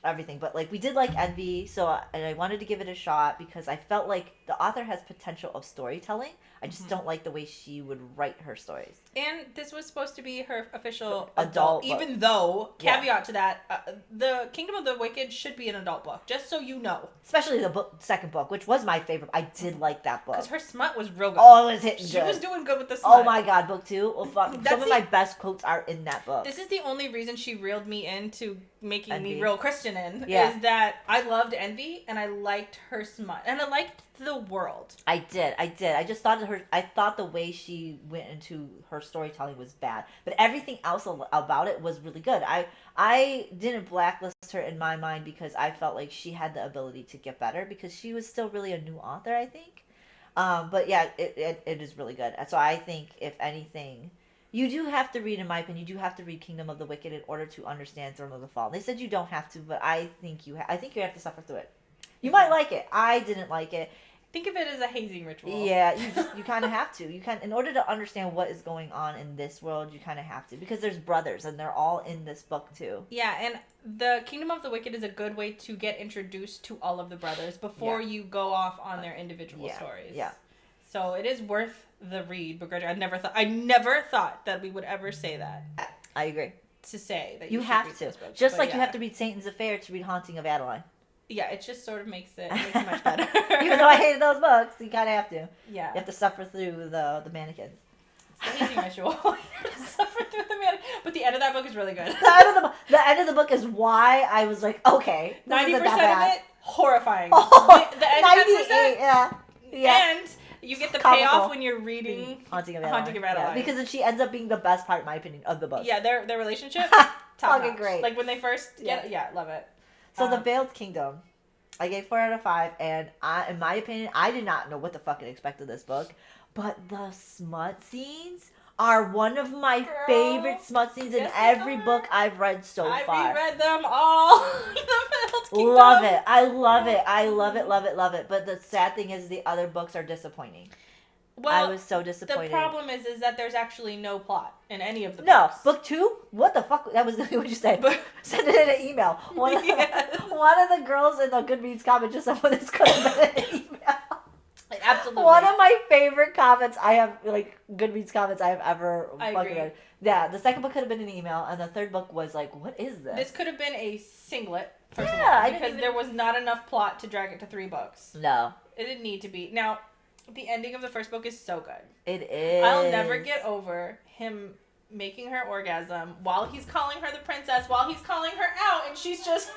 everything, but like we did like Envy, and I wanted to give it a shot because I felt like the author has potential of storytelling. I just don't like the way she would write her stories. And this was supposed to be her official adult book. Even though, caveat to that, the Kingdom of the Wicked should be an adult book, just so you know. Especially the second book, which was my favorite. I did like that book. Because her smut was real good. Oh, it was hitting good. She was doing good with the smut. Oh my god, book 2. Oh, fuck. Some of my best quotes are in that book. This is the only reason she reeled me into making Envy. me real Christian is that I loved Envy, and I liked her smut. And I liked the world. I did. I just thought I thought the way she went into her storytelling was bad, but everything else about it was really good. I didn't blacklist her in my mind because I felt like she had the ability to get better because she was still really a new author, I think. But yeah, it is really good. So I think if anything, you do have to read, in my opinion, you do have to read Kingdom of the Wicked in order to understand Throne of the Fallen. They said you don't have to, but I think you have to suffer through it. You might like it. I didn't like it. Think of it as a hazing ritual. Yeah, you kind of have to. In order to understand what is going on in this world, you kind of have to, because there's brothers and they're all in this book too. Yeah, and the Kingdom of the Wicked is a good way to get introduced to all of the brothers before you go off on their individual stories. Yeah. So it is worth the read, begrudging. I never thought that we would ever say that. I agree. To say that you have to, just like you have to read Satan's Affair to read Haunting of Adeline. Yeah, it just sort of makes it much better. Even though I hated those books, you kind of have to. Yeah. You have to suffer through the mannequins. It's the hazing ritual. You have to suffer through the mannequins. But the end of that book is really good. The end of the book is why I was like, okay, 90% of it, horrifying. Oh, the end 98, yeah. And you get the payoff when you're reading Haunting of Adeline. Yeah, because then she ends up being the best part, in my opinion, of the book. Yeah, their relationship, fucking great. Like when they first get it, love it. So The Veiled Kingdom, I gave 4 out of 5, and in my opinion, I did not know what the fuck to expect of this book, but the smut scenes are one of my favorite smut scenes in every book I've read so far. I reread them all. The Veiled Kingdom. Love it. I love it. I love it, love it, love it. But the sad thing is the other books are disappointing. Well, I was so disappointed. The problem is that there's actually no plot in any of the books. No, book 2? What the fuck? That was what you said. Send it in an email. One of the girls in the Goodreads comment just said, well, this could have been an email. Absolutely. One of my favorite comments I have, like, Goodreads comments I have ever fucking read. Yeah, the second book could have been an email, and the third book was like, what is this? This could have been a singlet, first of all, because there was not enough plot to drag it to 3 books. No. It didn't need to be. Now, the ending of the first book is so good. It is. I'll never get over him making her orgasm while he's calling her the princess, while he's calling her out, and she's just...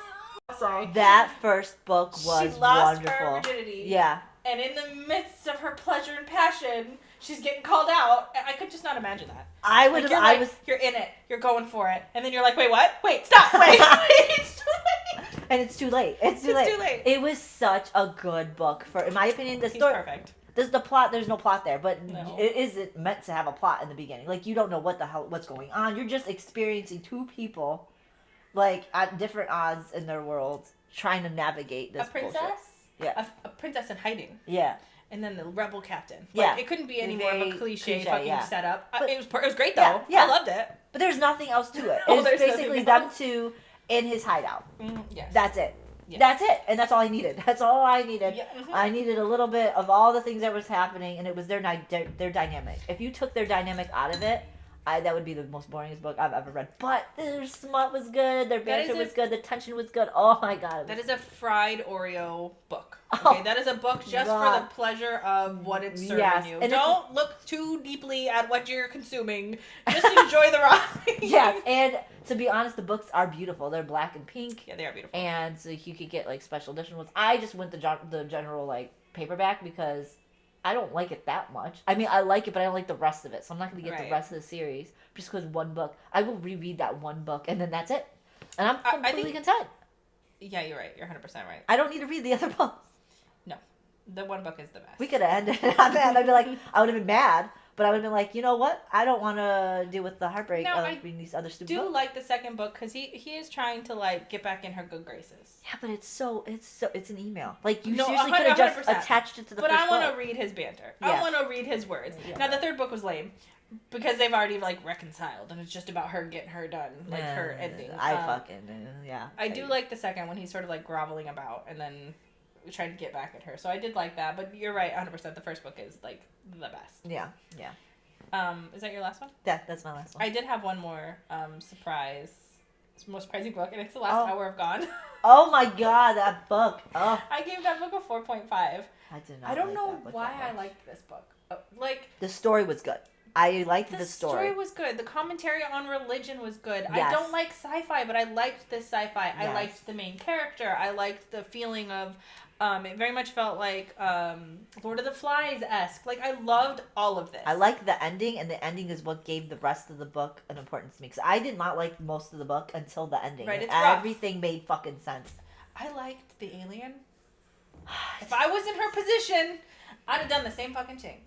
Sorry. That first book was wonderful. She lost her virginity. Yeah. And in the midst of her pleasure and passion, she's getting called out. I could just not imagine that. You're in it. You're going for it. And then you're like, wait, what? Wait, stop. Wait. It's too late. And it's too late. It's too late. It was such a good book. In my opinion, the story... He's perfect. There's no plot there, but it isn't meant to have a plot in the beginning. Like, you don't know what's going on. You're just experiencing 2 people, like, at different odds in their worlds, trying to navigate this bullshit. Yeah. A princess in hiding. Yeah. And then the rebel captain. Yeah. It couldn't be any more of a cliche fucking setup. But, it was great, though. Yeah. I loved it. But there's nothing else to it. It's basically them 2 in his hideout. Yes. That's it. Yeah. That's it. And that's all I needed. That's all I needed. Yeah. Mm-hmm. I needed a little bit of all the things that was happening, and it was their dynamic. If you took their dynamic out of it, that would be the most boringest book I've ever read. But their smut was good. Their banter was good. The tension was good. Oh, my God. That is a fried Oreo book. Okay, that is a book just for the pleasure of what it's serving you. And don't look too deeply at what you're consuming. Just enjoy the ride. Yes, and to be honest, the books are beautiful. They're black and pink. Yeah, they are beautiful. And so you could get, like, special edition ones. I just went the general, like, paperback because I don't like it that much. I mean, I like it, but I don't like the rest of it. So I'm not going to get the rest of the series just because one book. I will reread that one book, and then that's it. And I'm completely content. Yeah, you're right. You're 100% right. I don't need to read the other books. No. The one book is the best. We could have ended on that. I'd be like, I would have been mad, but I would have been like, you know what? I don't want to deal with the heartbreak of reading these other stupid books. I do like the second book because he is trying to, like, get back in her good graces. Yeah, but it's an email. Like, you seriously could have just attached it to the first book. But I want to read his banter. I want to read his words. Yeah. Now, the third book was lame. because they've already like reconciled and it's just about her getting her done, like her ending. I do like the second when he's sort of like groveling about and then trying to get back at her. So I did like that, but you're right, 100%. The first book is like the best. Yeah. Is that your last one? Yeah, that's my last one. I did have one more most surprising book, and it's The Last Hour of Gone. Oh my god, that book. Oh. I gave that book a 4.5. I did not. I don't know why I liked this book. Like the story was good. I liked the story. The story was good. The commentary on religion was good. Yes. I don't like sci-fi, but I liked this sci-fi. Yes. I liked the main character. I liked the feeling of it very much felt like Lord of the Flies-esque. Like, I loved all of this. I liked the ending, and the ending is what gave the rest of the book an importance to me. Because I did not like most of the book until the ending. Right, it's everything made fucking sense. I liked the alien. If I was in her position, I'd have done the same fucking thing.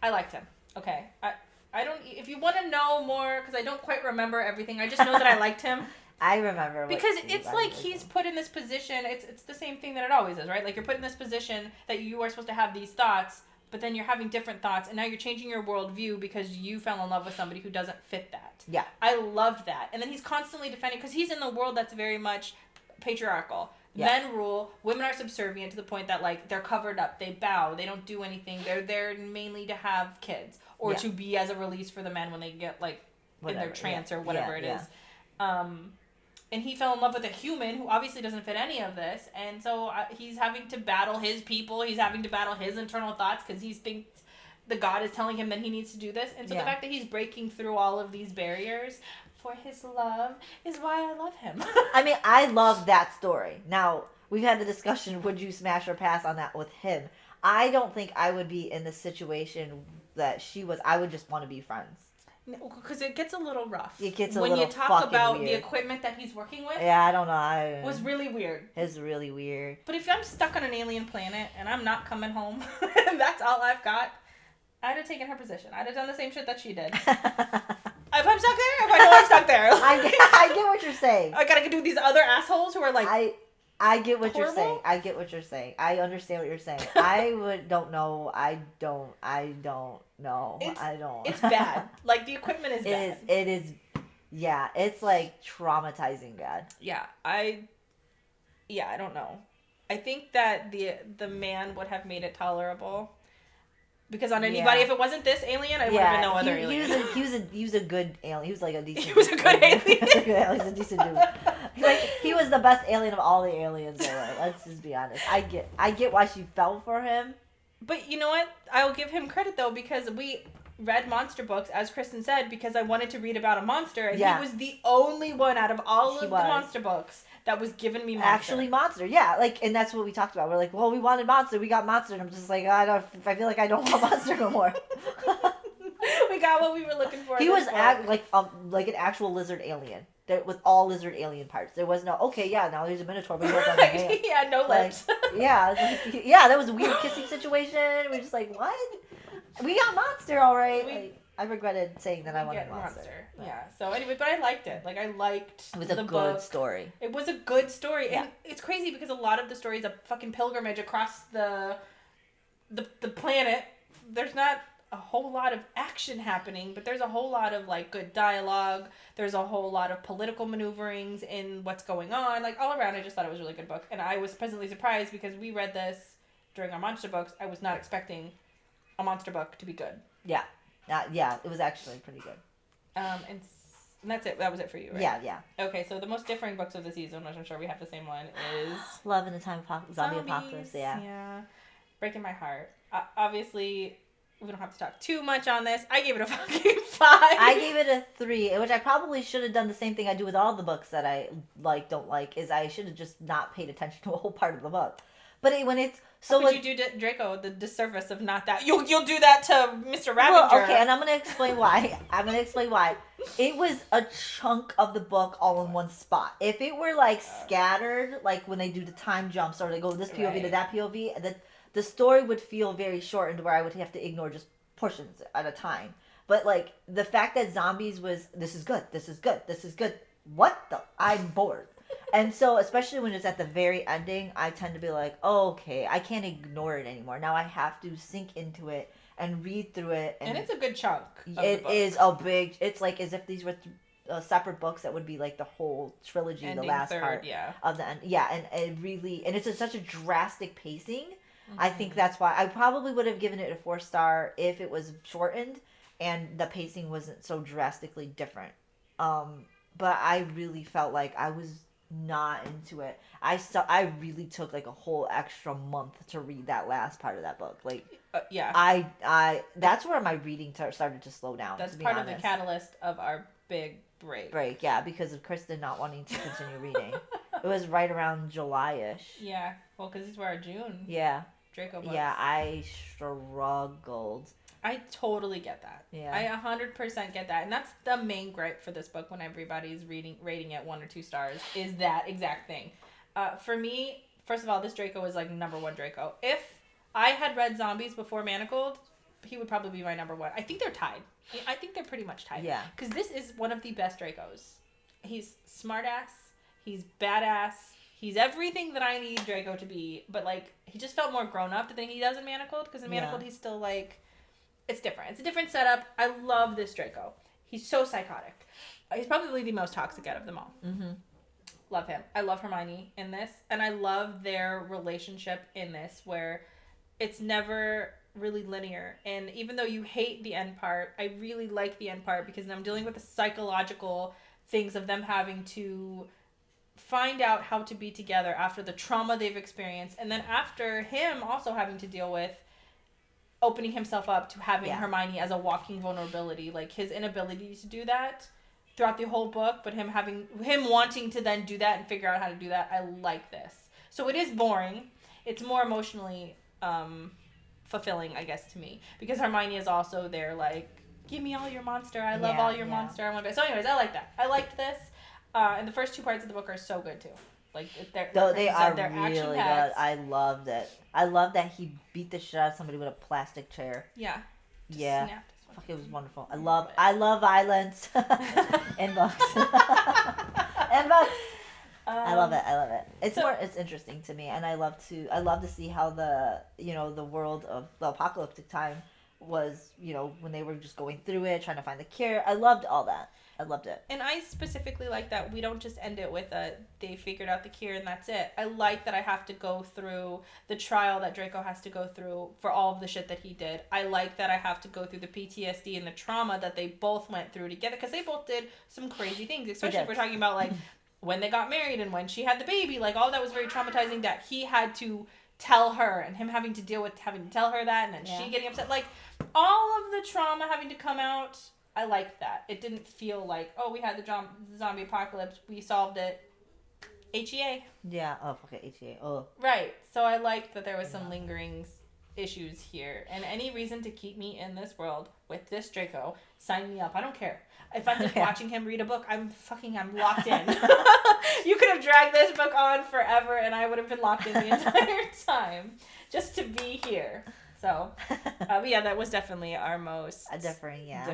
I liked him. Okay. I don't... If you want to know more, because I don't quite remember everything, I just know that I liked him. I remember. Because it's like he's put in this position. It's the same thing that it always is, right? Like, you're put in this position that you are supposed to have these thoughts, but then you're having different thoughts, and now you're changing your worldview because you fell in love with somebody who doesn't fit that. Yeah. I loved that. And then he's constantly defending, because he's in the world that's very much patriarchal. Yeah. Men rule, women are subservient to the point that, like, they're covered up, they bow, they don't do anything, they're there mainly to have kids, or to be as a release for the men when they get, like, in their trance or whatever it is. And he fell in love with a human who obviously doesn't fit any of this. And so he's having to battle his people. He's having to battle his internal thoughts because he thinks the God is telling him that he needs to do this. And so the fact that he's breaking through all of these barriers for his love is why I love him. I mean, I love that story. Now, we've had the discussion, would you smash or pass on that with him? I don't think I would be in the situation that she was. I would just want to be friends. Because it gets a little rough. It gets a when little you talk about weird. the equipment that he's working with. Yeah, I don't know. It was really weird. It's really weird. But if I'm stuck on an alien planet and I'm not coming home, and that's all I've got, I'd have taken her position. I'd have done the same shit that she did. If I'm stuck there, if I know I'm stuck there. I get what you're saying. I gotta do these other assholes who are like, I get what horrible? you're saying. I get what you're saying. I understand what you're saying. I don't know. I don't know. It's bad. Like, the equipment is bad. It is. Yeah, it's like traumatizing bad. Yeah, I don't know. I think that the man would have made it tolerable. Because on anybody, if it wasn't this alien, I would have been no other alien. He was a good alien. He was like a decent. He was a good alien. He was a decent dude. He was the best alien of all the aliens there were. Let's just be honest. I get why she fell for him. But you know what? I'll give him credit though, because we read monster books, as Kristen said, because I wanted to read about a monster, and he was the only one out of all of the monster books that was giving me monster. Actually monster, yeah. Like, and that's what we talked about. We're like, well, we wanted monster, we got monster, and I'm just like, I feel like I don't want monster no more. We got what we were looking for. He was like an actual lizard alien. With all lizard alien parts. There was no, now there's a minotaur, but he was on the hand. He had no lips. That was a weird kissing situation. We're just like, what? We got monster, all right. I regretted saying that I wanted monster. Yeah. So anyway, but I liked it. Like, I liked it was a good story. It was a good story. Yeah. And it's crazy because a lot of the story is a fucking pilgrimage across the planet. There's not a whole lot of action happening, but there's a whole lot of, like, good dialogue. There's a whole lot of political maneuverings in what's going on. Like, all around, I just thought it was a really good book. And I was pleasantly surprised because we read this during our monster books. I was not expecting a monster book to be good. Yeah. It was actually pretty good. And that's it. That was it for you, right? Yeah. Okay, so the most differing books of the season, which I'm sure we have the same one, is... Love in the Time of Zombie Apocalypse, Yeah. Breaking My Heart. Obviously, we don't have to talk too much on this. I gave it a fucking 5. I gave it a 3, which I probably should have done the same thing I do with all the books that I don't like, is I should have just not paid attention to a whole part of the book. But when it's... So how could you do Draco the disservice of not that? You'll do that to Mr. Ravager. Well, okay, and I'm going to explain why. It was a chunk of the book all in one spot. If it were, like, scattered, like when they do the time jumps or they go this POV to that POV, the story would feel very shortened where I would have to ignore just portions at a time. But, like, the fact that zombies was, this is good, what the? I'm bored. And so, especially when it's at the very ending, I tend to be like, oh, okay, I can't ignore it anymore. Now I have to sink into it and read through it. And it's a good chunk. It is a big. It's like as if these were separate books that would be like the whole trilogy, Ending the last third, part of the end. Yeah, and it really, and it's such a drastic pacing. I think that's why I probably would have given it a 4-star if it was shortened and the pacing wasn't so drastically different. But I really felt like I was not into it. I really took like a whole extra month to read that last part of that book. Like, yeah, I that's where my reading started to slow down. That's part of the catalyst of our big break. Yeah, because of Kristen not wanting to continue reading. It was right around July-ish. Yeah, well, because these were our June. Yeah. Draco books. Yeah, I struggled. I totally get that. Yeah. I 100% get that. And that's the main gripe for this book when everybody's rating it 1 or 2 stars, is that exact thing. For me, first of all, this Draco is like number 1 Draco. If I had read Zombies before Manacled, he would probably be my number 1. I think they're tied. I think they're pretty much tied. Yeah. Because this is one of the best Dracos. He's smartass. He's badass. He's everything that I need Draco to be. But, like, he just felt more grown up than he does in Manacled. Because in Manacled, he's still, like... It's different. It's a different setup. I love this Draco. He's so psychotic. He's probably the most toxic out of them all. Mm-hmm. Love him. I love Hermione in this. And I love their relationship in this, where it's never really linear. And even though you hate the end part, I really like the end part because I'm dealing with the psychological things of them having to find out how to be together after the trauma they've experienced. And then after him also having to deal with opening himself up to having Hermione as a walking vulnerability, like his inability to do that throughout the whole book, but him wanting to then do that and figure out how to do that. I like this. So it is boring. It's more emotionally fulfilling, I guess, to me, because Hermione is also there, like, give me all your monster. I love all your monster. I want to. So, anyways, I like that. I liked this, and the first 2 parts of the book are so good too. Like, they are really good. I loved it. I love that he beat the shit out of somebody with a plastic chair. Yeah. Yeah. Fuck, it was wonderful. I love violence in books. In books. I love it. It's interesting to me, and I love to see how the world of the apocalyptic time was, when they were just going through it, trying to find the cure. I loved all that. I loved it. And I specifically like that we don't just end it with they figured out the cure and that's it. I like that I have to go through the trial that Draco has to go through for all of the shit that he did. I like that I have to go through the PTSD and the trauma that they both went through together, because they both did some crazy things, especially if we're talking about, like, when they got married and when she had the baby. Like, all that was very traumatizing, that he had to tell her, and him having to deal with having to tell her that, and then she getting upset. Like, all of the trauma having to come out, I liked that. It didn't feel like, oh, we had the zombie apocalypse, we solved it. HEA. Yeah. Oh, fuck it. HEA. Oh. Right. So I liked that there was some lingering issues here. And any reason to keep me in this world with this Draco, sign me up. I don't care. If I'm just watching him read a book, I'm locked in. You could have dragged this book on forever and I would have been locked in the entire time just to be here. So, but yeah, that was definitely our most differing. Yeah.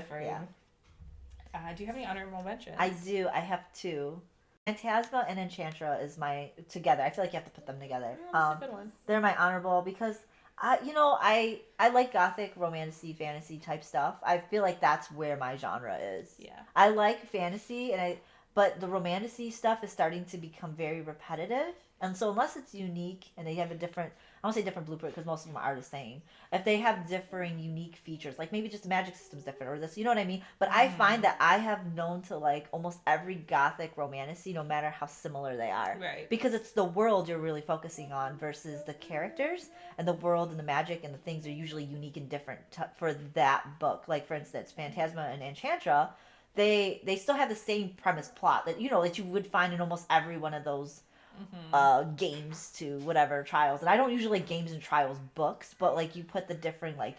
Do you have any honorable mentions? I do. I have 2. Phantasma and Enchantra is my together. I feel like you have to put them together. That's a good one. They're my honorable because I like gothic, romantasy, fantasy type stuff. I feel like that's where my genre is. Yeah. I like fantasy but the romantasy stuff is starting to become very repetitive. And so unless it's unique and they have a different, I don't say different blueprint because most of them are the same. If they have differing, unique features, like maybe just the magic system's different or this, you know what I mean? But I find that I have known to like almost every gothic romantasy, no matter how similar they are. Right. Because it's the world you're really focusing on versus the characters, and the world and the magic and the things are usually unique and different for that book. Like, for instance, Phantasma and Enchantra, they still have the same premise plot that that you would find in almost every one of those games to whatever trials. And I don't usually like games and trials books, but like you put the different like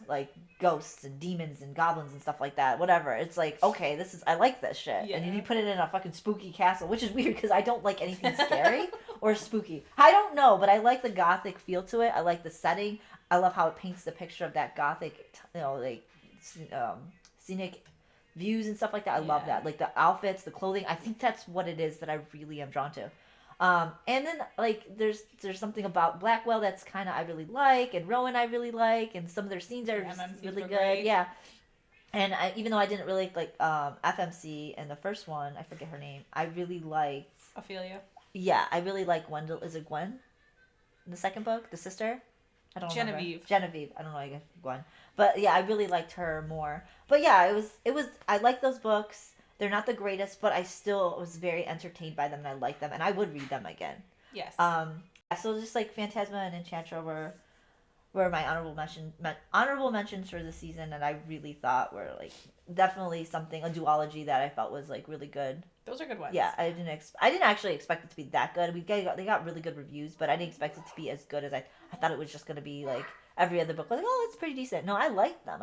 like ghosts and demons and goblins and stuff like that, whatever. It's like, okay, I like this shit. Yeah. And then you put it in a fucking spooky castle, which is weird because I don't like anything scary or spooky. I don't know, but I like the gothic feel to it. I like the setting. I love how it paints the picture of that gothic, like scenic views and stuff like that. I love that. Like the outfits, the clothing. I think that's what it is that I really am drawn to. And then like there's something about Blackwell that's kind of I really like, and Rowan I really like, and some of their scenes are just MMCs really were good. great. Yeah. And even though I didn't really like FMC and the first one, I forget her name. I really liked Ophelia. Yeah, I really like Gwendol. Is it Gwen? In the second book, the sister. I don't remember. Genevieve. I don't know. I guess Gwen. But yeah, I really liked her more. But yeah, it was. I like those books. They're not the greatest, but I still was very entertained by them, and I like them, and I would read them again. Yes. So just like Phantasma and Enchantra were my honorable mentions for the season, and I really thought were like definitely a duology that I felt was like really good. Those are good ones. Yeah, I didn't actually expect it to be that good. They got really good reviews, but I didn't expect it to be as good as I thought it was just gonna be like every other book. Like, oh, it's pretty decent. No, I like them.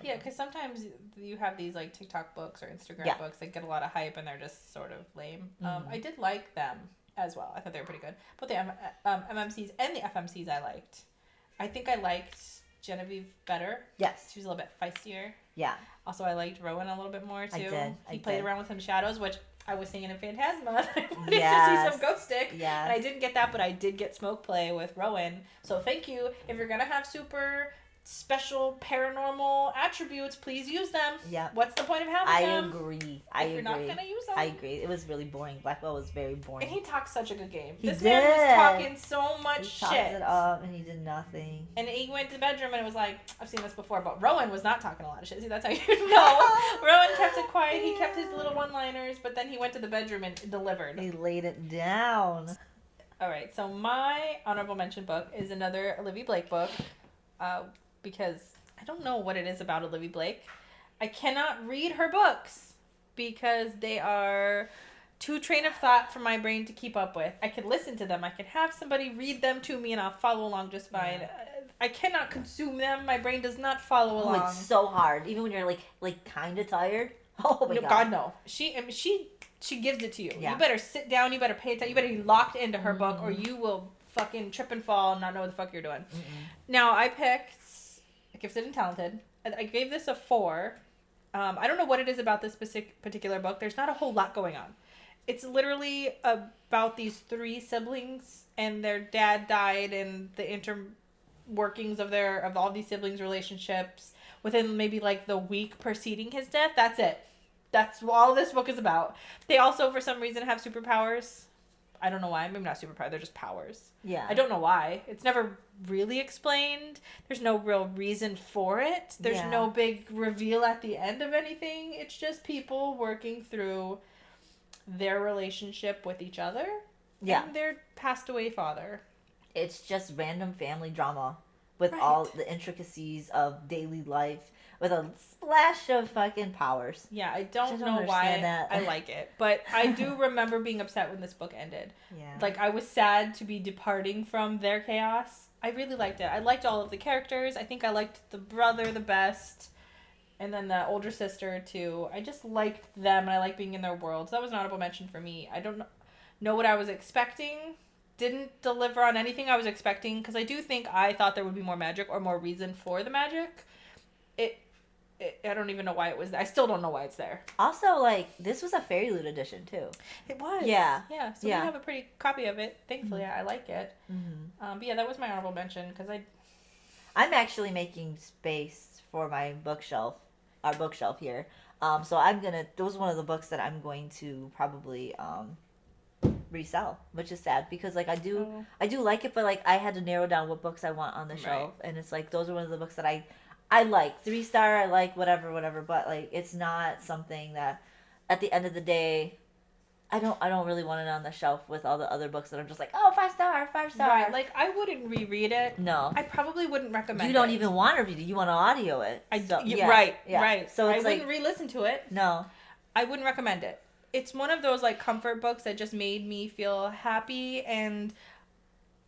Yeah, because sometimes you have these like TikTok books or Instagram books that get a lot of hype and they're just sort of lame. Mm-hmm. I did like them as well. I thought they were pretty good. But the MMCs and the FMCs I liked. I think I liked Genevieve better. Yes. She was a little bit feistier. Yeah. Also, I liked Rowan a little bit more too. He played around with some shadows, which I was singing in Phantasma. I wanted to see some ghost stick. Yeah. And I didn't get that, but I did get smoke play with Rowan. So thank you. If you're going to have super special paranormal attributes, please use them. Yeah. What's the point of having them? I agree. If you're not going to use them. I agree. It was really boring. Blackwell was very boring. And he talked such a good game. This man was talking so much shit. He talked it up and he did nothing. And he went to the bedroom and it was like, I've seen this before, but Rowan was not talking a lot of shit. See, that's how you know. Rowan kept it quiet. He kept his little one-liners, but then he went to the bedroom and delivered. He laid it down. All right, so my honorable mention book is another Olivia Blake book because I don't know what it is about Olivia Blake. I cannot read her books because they are too train of thought for my brain to keep up with. I could listen to them. I could have somebody read them to me and I'll follow along just fine. Yeah. I cannot consume them. My brain does not follow along. Oh, it's so hard. Even when you're like kind of tired. Oh my God. God, no. She gives it to you. Yeah. You better sit down. You better pay attention. You better be locked into her book or you will fucking trip and fall and not know what the fuck you're doing. Now, I picked Gifted and Talented. I gave this a 4. I don't know what it is about this particular book. There's not a whole lot going on. It's literally about these 3 siblings and their dad died and the interworkings of all these siblings' relationships within maybe like the week preceding his death. That's it. That's all this book is about. They also, for some reason, have superpowers. I don't know why. Maybe not superpower. They're just powers. Yeah. I don't know why. It's never really explained. There's no real reason for it. There's no big reveal at the end of anything. It's just people working through their relationship with each other. Yeah. And their passed away father. It's just random family drama with all the intricacies of daily life with a splash of fucking powers. Yeah, I don't know why I like it. But I do remember being upset when this book ended. Yeah. Like, I was sad to be departing from their chaos. I really liked it. I liked all of the characters. I think I liked the brother the best. And then the older sister, too. I just liked them, and I liked being in their world. So that was an honorable mention for me. I don't know what I was expecting. Didn't deliver on anything I was expecting, because I thought there would be more magic or more reason for the magic. I don't even know why it was there. I still don't know why it's there. Also, like, this was a Fairy Loot edition, too. It was. Yeah. Yeah, so we have a pretty copy of it. Thankfully, I like it. But yeah, that was my honorable mention, because I'm actually making space for my our bookshelf here. So those are one of the books that I'm going to probably resell, which is sad because like I do like it, but like I had to narrow down what books I want on the shelf, and it's like those are one of the books that I like 3-star, I like whatever, but like it's not something that at the end of the day I don't really want it on the shelf with all the other books that I'm just like, oh, 5-star. Right, like I wouldn't reread it. No, I probably wouldn't recommend it. You don't even want to read it. You want to audio it. Right. So it's I wouldn't re-listen to it. No, I wouldn't recommend it. It's one of those like comfort books that just made me feel happy and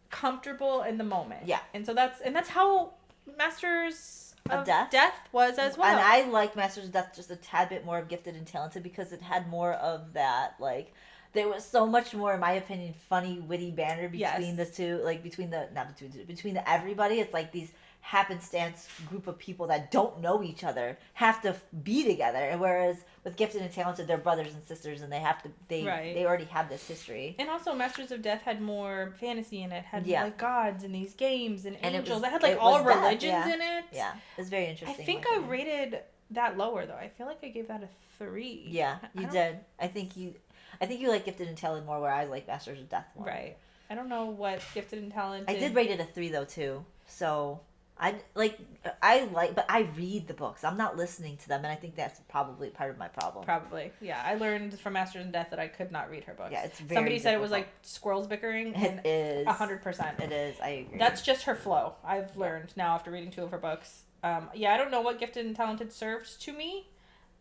comfortable in the moment. Yeah, and so that's how Masters of Death was as well. And I like Masters of Death just a tad bit more of Gifted and Talented because it had more of that, like, there was so much more, in my opinion, funny, witty banter between the two, like, between the everybody. It's like these happenstance group of people that don't know each other have to be together. And whereas with Gifted and Talented, they're brothers and sisters, and they already have this history. And also, Masters of Death had more fantasy in it. Had like gods and these games and angels. It had like all religions in it. Yeah, it's very interesting. I think I rated that lower though. I feel like I gave that a 3. Yeah, you did. I think you like Gifted and Talented more, where I like Masters of Death more. Right. I don't know what Gifted and Talented. I did rate it a 3 though too. So but I read the books. I'm not listening to them, and I think that's probably part of my problem. Probably, yeah. I learned from Masters of Death that I could not read her books. Yeah, it's very Somebody difficult. said it was like squirrels bickering. It is 100%. It is. I agree. That's just her flow. I've learned now after reading 2 of her books. I don't know what Gifted and Talented served to me,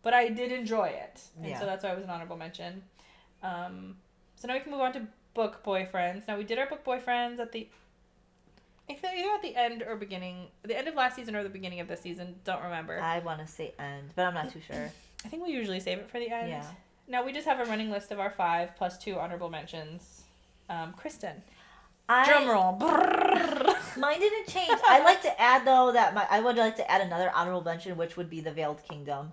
but I did enjoy it, and so that's why it was an honorable mention. So now we can move on to book boyfriends. Now we did our book boyfriends at either at the end or beginning, the end of last season or the beginning of this season. Don't remember. I want to say end, but I'm not too sure. I think we usually save it for the end. Yeah. Now we just have a running list of our 5 plus 2 honorable mentions. Kristen. Drum roll. Mine didn't change. I'd like to add though I would like to add another honorable mention, which would be The Veiled Kingdom.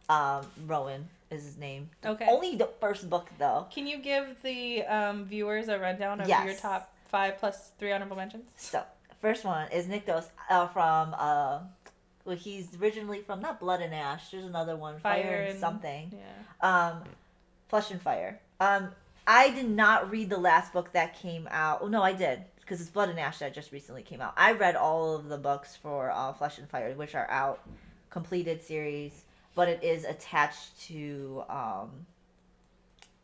Rowan is his name. Okay. Only the first book though. Can you give the viewers a rundown of your top 5 plus 3 honorable mentions? So first one is Nyktos he's originally from not Blood and Ash. There's another one, Fire and something. Yeah. Flesh and Fire. I did not read the last book that came out. Oh no, I did, because it's Blood and Ash that just recently came out. I read all of the books for Flesh and Fire, which are out, completed series, but it is attached to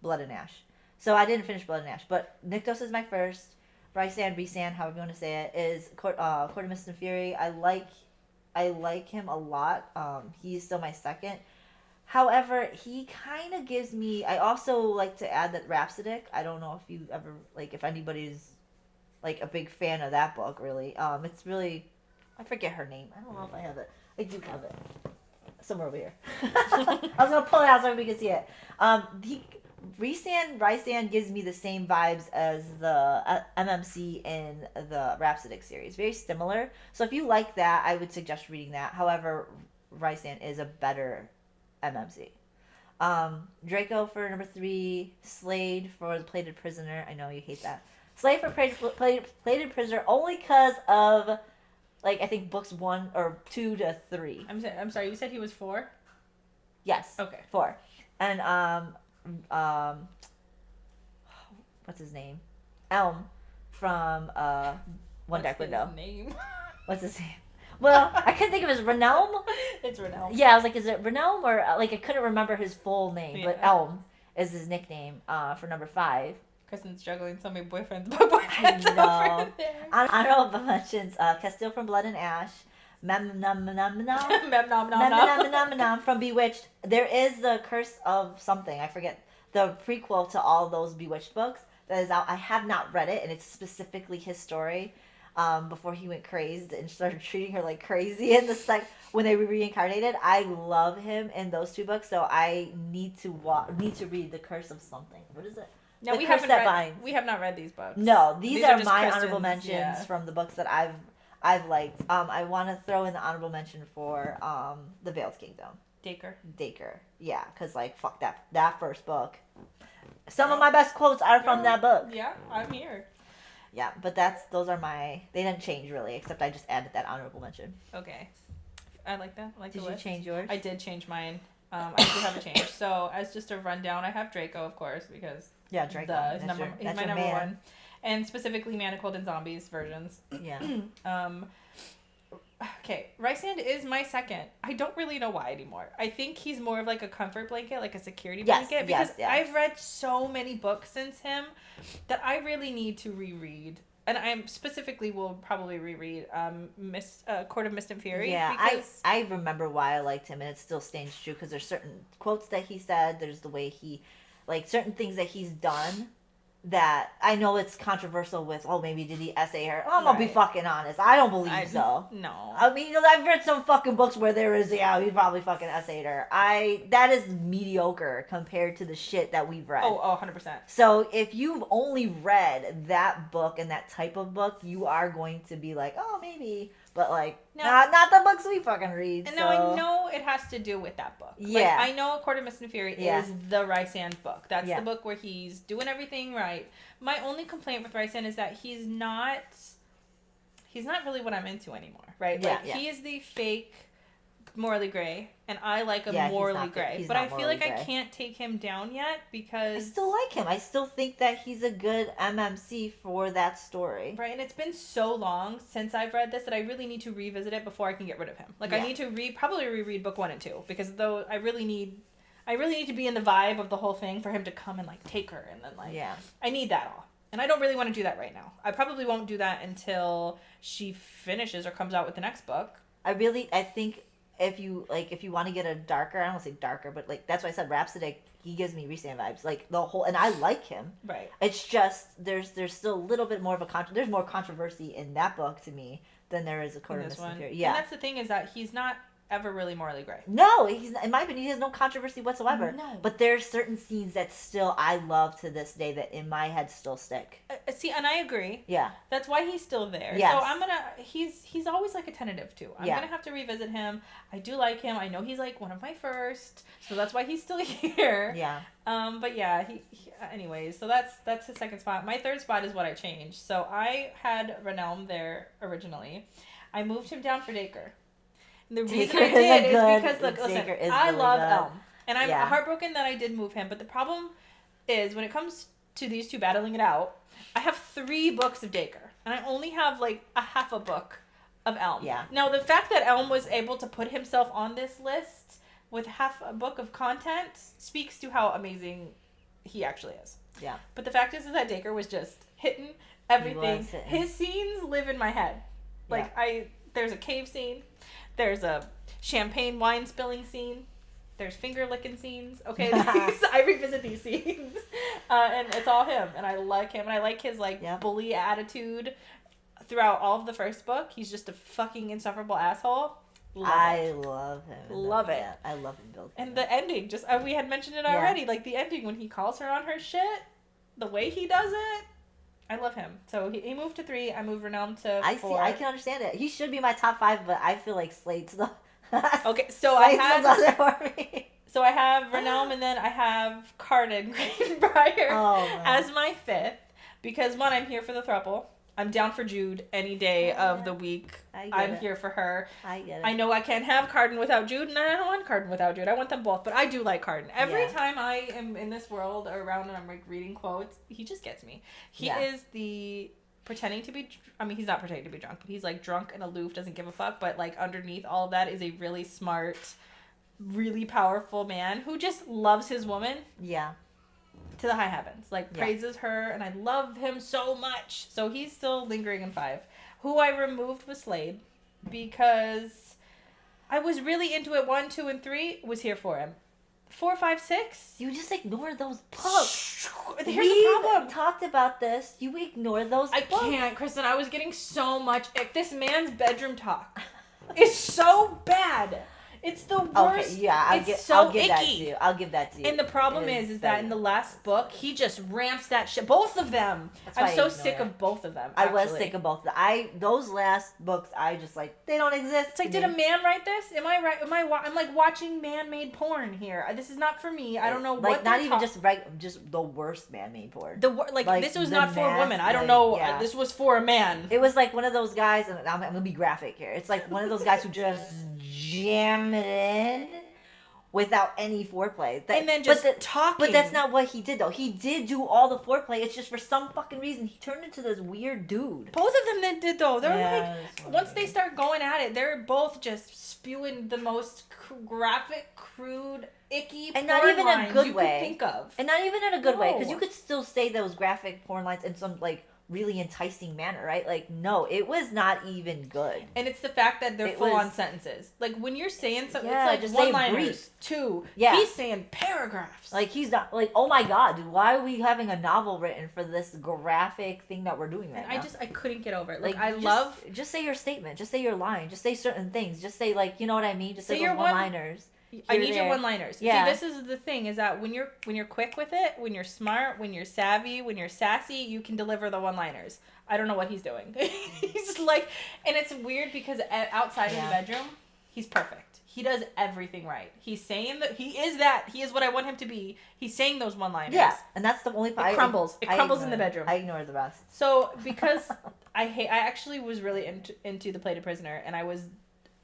Blood and Ash. So I didn't finish Blood and Ash, but Nyktos is my first. Rhysand, however you want to say it, is Court of Mist and Fury. I like him a lot. He's still my second. However, he kind of gives me... I also like to add that Rhapsodic. I don't know if you ever... if anybody's, a big fan of that book, really. It's really... I forget her name. I don't know if I have it. I do have it. Somewhere over here. I was going to pull it out so everybody can see it. Rhysand gives me the same vibes as the MMC in the Rhapsodic series. Very similar. So if you like that, I would suggest reading that. However, Rhysand is a better MMC. Draco for number 3. Slade for the Plated Prisoner. I know you hate that. Slade for Plated Prisoner only because of, I think books 1 or 2 to 3. I'm sorry, you said he was 4? Yes. Okay. 4. And, what's his name? Elm from One Dark Window. What's his name? What's his name? Well, I couldn't think of his Renelm. It's Renelm. Yeah, I was like, is it Renelm or I couldn't remember his full name, but Elm is his nickname for number 5. Kristen's juggling so many boyfriends over there. Honorable mentions: Castile from Blood and Ash. Mem Nom Nom Nom. Mem Nom Nom Nom from Bewitched. There is the Curse of something. I forget the prequel to all those Bewitched books that is out. I have not read it, and it's specifically his story. Before he went crazed and started treating her like crazy in the when they were reincarnated. I love him in those 2 books, so I need to read The Curse of something. What is it? No, we have not read these books. No, these are my honorable mentions from the books that I've liked. I want to throw in the honorable mention for The Veiled Kingdom. Dacre. Yeah, because fuck that first book. Some of my best quotes are from that book. Yeah, I'm here. Yeah, but those are they didn't change really, except I just added that honorable mention. Okay. I like that. Did you change yours? I did change mine. I do have a change. So as just a rundown, I have Draco, of course, because Draco. He's my number 1. And specifically Manacled and Zombies versions. Yeah. Okay, Rhysand is my second. I don't really know why anymore. I think he's more of a comfort blanket, a security blanket. Because I've read so many books since him that I really need to reread. And I specifically will probably reread Court of Mist and Fury. Yeah, I remember why I liked him, and it still stands true because there's certain quotes that he said. There's the way he, certain things that he's done that I know it's controversial with, maybe did he essay her? I'm gonna be fucking honest. I don't believe so. No. I mean, I've read some fucking books where there is, he probably fucking essayed her. That is mediocre compared to the shit that we've read. Oh, 100%. So if you've only read that book and that type of book, you are going to be like, maybe. but like No. not the books we fucking read. And so. now I know it has to do with that book. Yeah. Like, I know A Court of Mist and Fury is the Rysand book. That's Yeah. the book where he's doing everything right. My only complaint with Rysand is that he's not really what I'm into anymore, right? Yeah, Like, he is the fake morally gray, and I like a morally gray. But I feel like I can't take him down yet because... I still like him. I still think that he's a good MMC for that story. Right, and it's been so long since I've read this that I really need to revisit it before I can get rid of him. Like, I need to probably reread book 1 and 2, because though I really need to be in the vibe of the whole thing for him to come and, like, take her, and then, like, I need that all. And I don't really want to do that right now. I probably won't do that until she finishes or comes out with the next book. I think if you want to get a darker, I don't want to say darker, but like that's why I said Rhapsody, he gives me Rhysand vibes. Like the whole, and I like him. Right. It's just there's still a little bit more of there's more controversy in that book to me than there is A Court of Mist and Fury. Yeah. And that's the thing, is that he's not ever really morally gray. No, he's not, in my opinion, he has no controversy whatsoever. No. But there's certain scenes that still I love to this day that in my head still stick. See, and I agree. Yeah. That's why he's still there. Yes. So he's always like a tentative too. I'm gonna have to revisit him. I do like him. I know he's like one of my first, so that's why he's still here. Yeah. But yeah, he anyways, so that's his second spot. My third spot is what I changed. So I had Renelm there originally. I moved him down for Dacre. And the reason I did is because, look, listen, I love Elm. And I'm heartbroken that I did move him. But the problem is, when it comes to these two battling it out, I have 3 books of Dacre. And I only have, like, a half a book of Elm. Yeah. Now, the fact that Elm was able to put himself on this list with half a book of content speaks to how amazing he actually is. Yeah. But the fact is that Dacre was just hitting everything. His scenes live in my head. Like, there's a cave scene. There's a champagne wine spilling scene. There's finger licking scenes. Okay, I revisit these scenes. And it's all him. And I like him. And I like his, like, bully attitude throughout all of the first book. He's just a fucking insufferable asshole. I love him. Love it. Yeah, I love him built. And the ending, just we had mentioned it already. Like, the ending when he calls her on her shit, the way he does it. I love him. So he moved to 3. I moved Renelm to 4. I can understand it. He should be my top 5, but I feel like Slade's the... Okay, so Slade does it for me. So I have Renelm, and then I have Carden Greenbrier as my 5th. Because, 1, I'm here for the throuple. I'm down for Jude any day of the week. I'm here for her. I get it. I know I can't have Carden without Jude, and I don't want Carden without Jude. I want them both, but I do like Carden. Every time I am in this world or around and I'm like reading quotes, he just gets me. He is the pretending to be, I mean, he's not pretending to be drunk, but he's like drunk and aloof, doesn't give a fuck, but like underneath all of that is a really smart, really powerful man who just loves his woman. Yeah. To the high heavens, like praises her, and I love him so much. So he's still lingering in 5. Who I removed was Slade, because I was really into it. 1, 2, and 3 was here for him. 4, 5, 6. You just ignore those books. Here's the problem. Talked about this. You ignore those books. I can't, Kristen. I was getting so much. This man's bedroom talk is so bad. It's the worst. Okay, yeah, I'll give that to you. I'll give that to you. And the problem is that in the last book, he just ramps that shit. Both of them. I'm so sick of both of them. I was sick of both of them. Those last books, I just like, they don't exist. It's like, did a man write this? Am I right? I'm like watching man-made porn here. This is not for me. I don't know what. Like, not even just the worst man-made porn. Like this was not for women. I don't know. Yeah. This was for a man. It was like one of those guys, and I'm gonna be graphic here. It's like one of those guys who just jam it in without any foreplay. And then just talking. But that's not what he did, though. He did do all the foreplay. It's just for some fucking reason he turned into this weird dude. Both of them then did, though. They're once they start going at it, they're both just spewing the most graphic, crude, icky and not even a good way. Could think of. And not even in a good way, because you could still say those graphic porn lines in some, like, really enticing manner, right? Like, no, it was not even good. And it's the fact that they're full on sentences. Like, when you're saying something, it's like just one-liners, 2. Yeah. He's saying paragraphs. Like, he's not, like, oh my god, dude, why are we having a novel written for this graphic thing that we're doing right now? I couldn't get over it. Like, just say your statement. Just say your line. Just say certain things. Just say, like, you know what I mean? Just say those one-liners. I need your one-liners. Yeah. See, this is the thing, is that when you're quick with it, when you're smart, when you're savvy, when you're sassy, you can deliver the one-liners. I don't know what he's doing. He's like, and it's weird because outside of the bedroom, he's perfect. He does everything right. He's saying that he is what I want him to be. He's saying those one-liners. Yeah, and that's the only part. It crumbles in the bedroom. I ignore the rest. So because I actually was really into The Plated Prisoner, and I was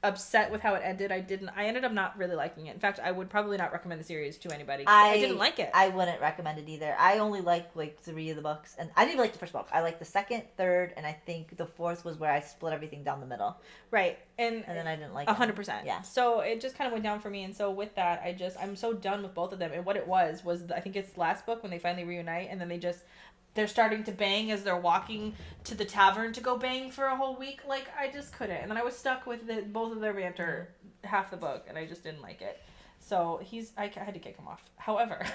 upset with how it ended. I ended up not really liking it. In fact, I would probably not recommend the series to anybody. I didn't like it. I wouldn't recommend it either. I only liked like 3 of the books, and I didn't even like the first book. I liked the second, third, and I think the fourth was where I split everything down the middle. Right, and then I didn't like 100%. Yeah. So it just kind of went down for me, and so with that, I'm so done with both of them. And what it was I think it's the last book when they finally reunite, and then they're starting to bang as they're walking to the tavern to go bang for a whole week. Like, I just couldn't. And then I was stuck with both of their banter half the book, and I just didn't like it. So I had to kick him off. However,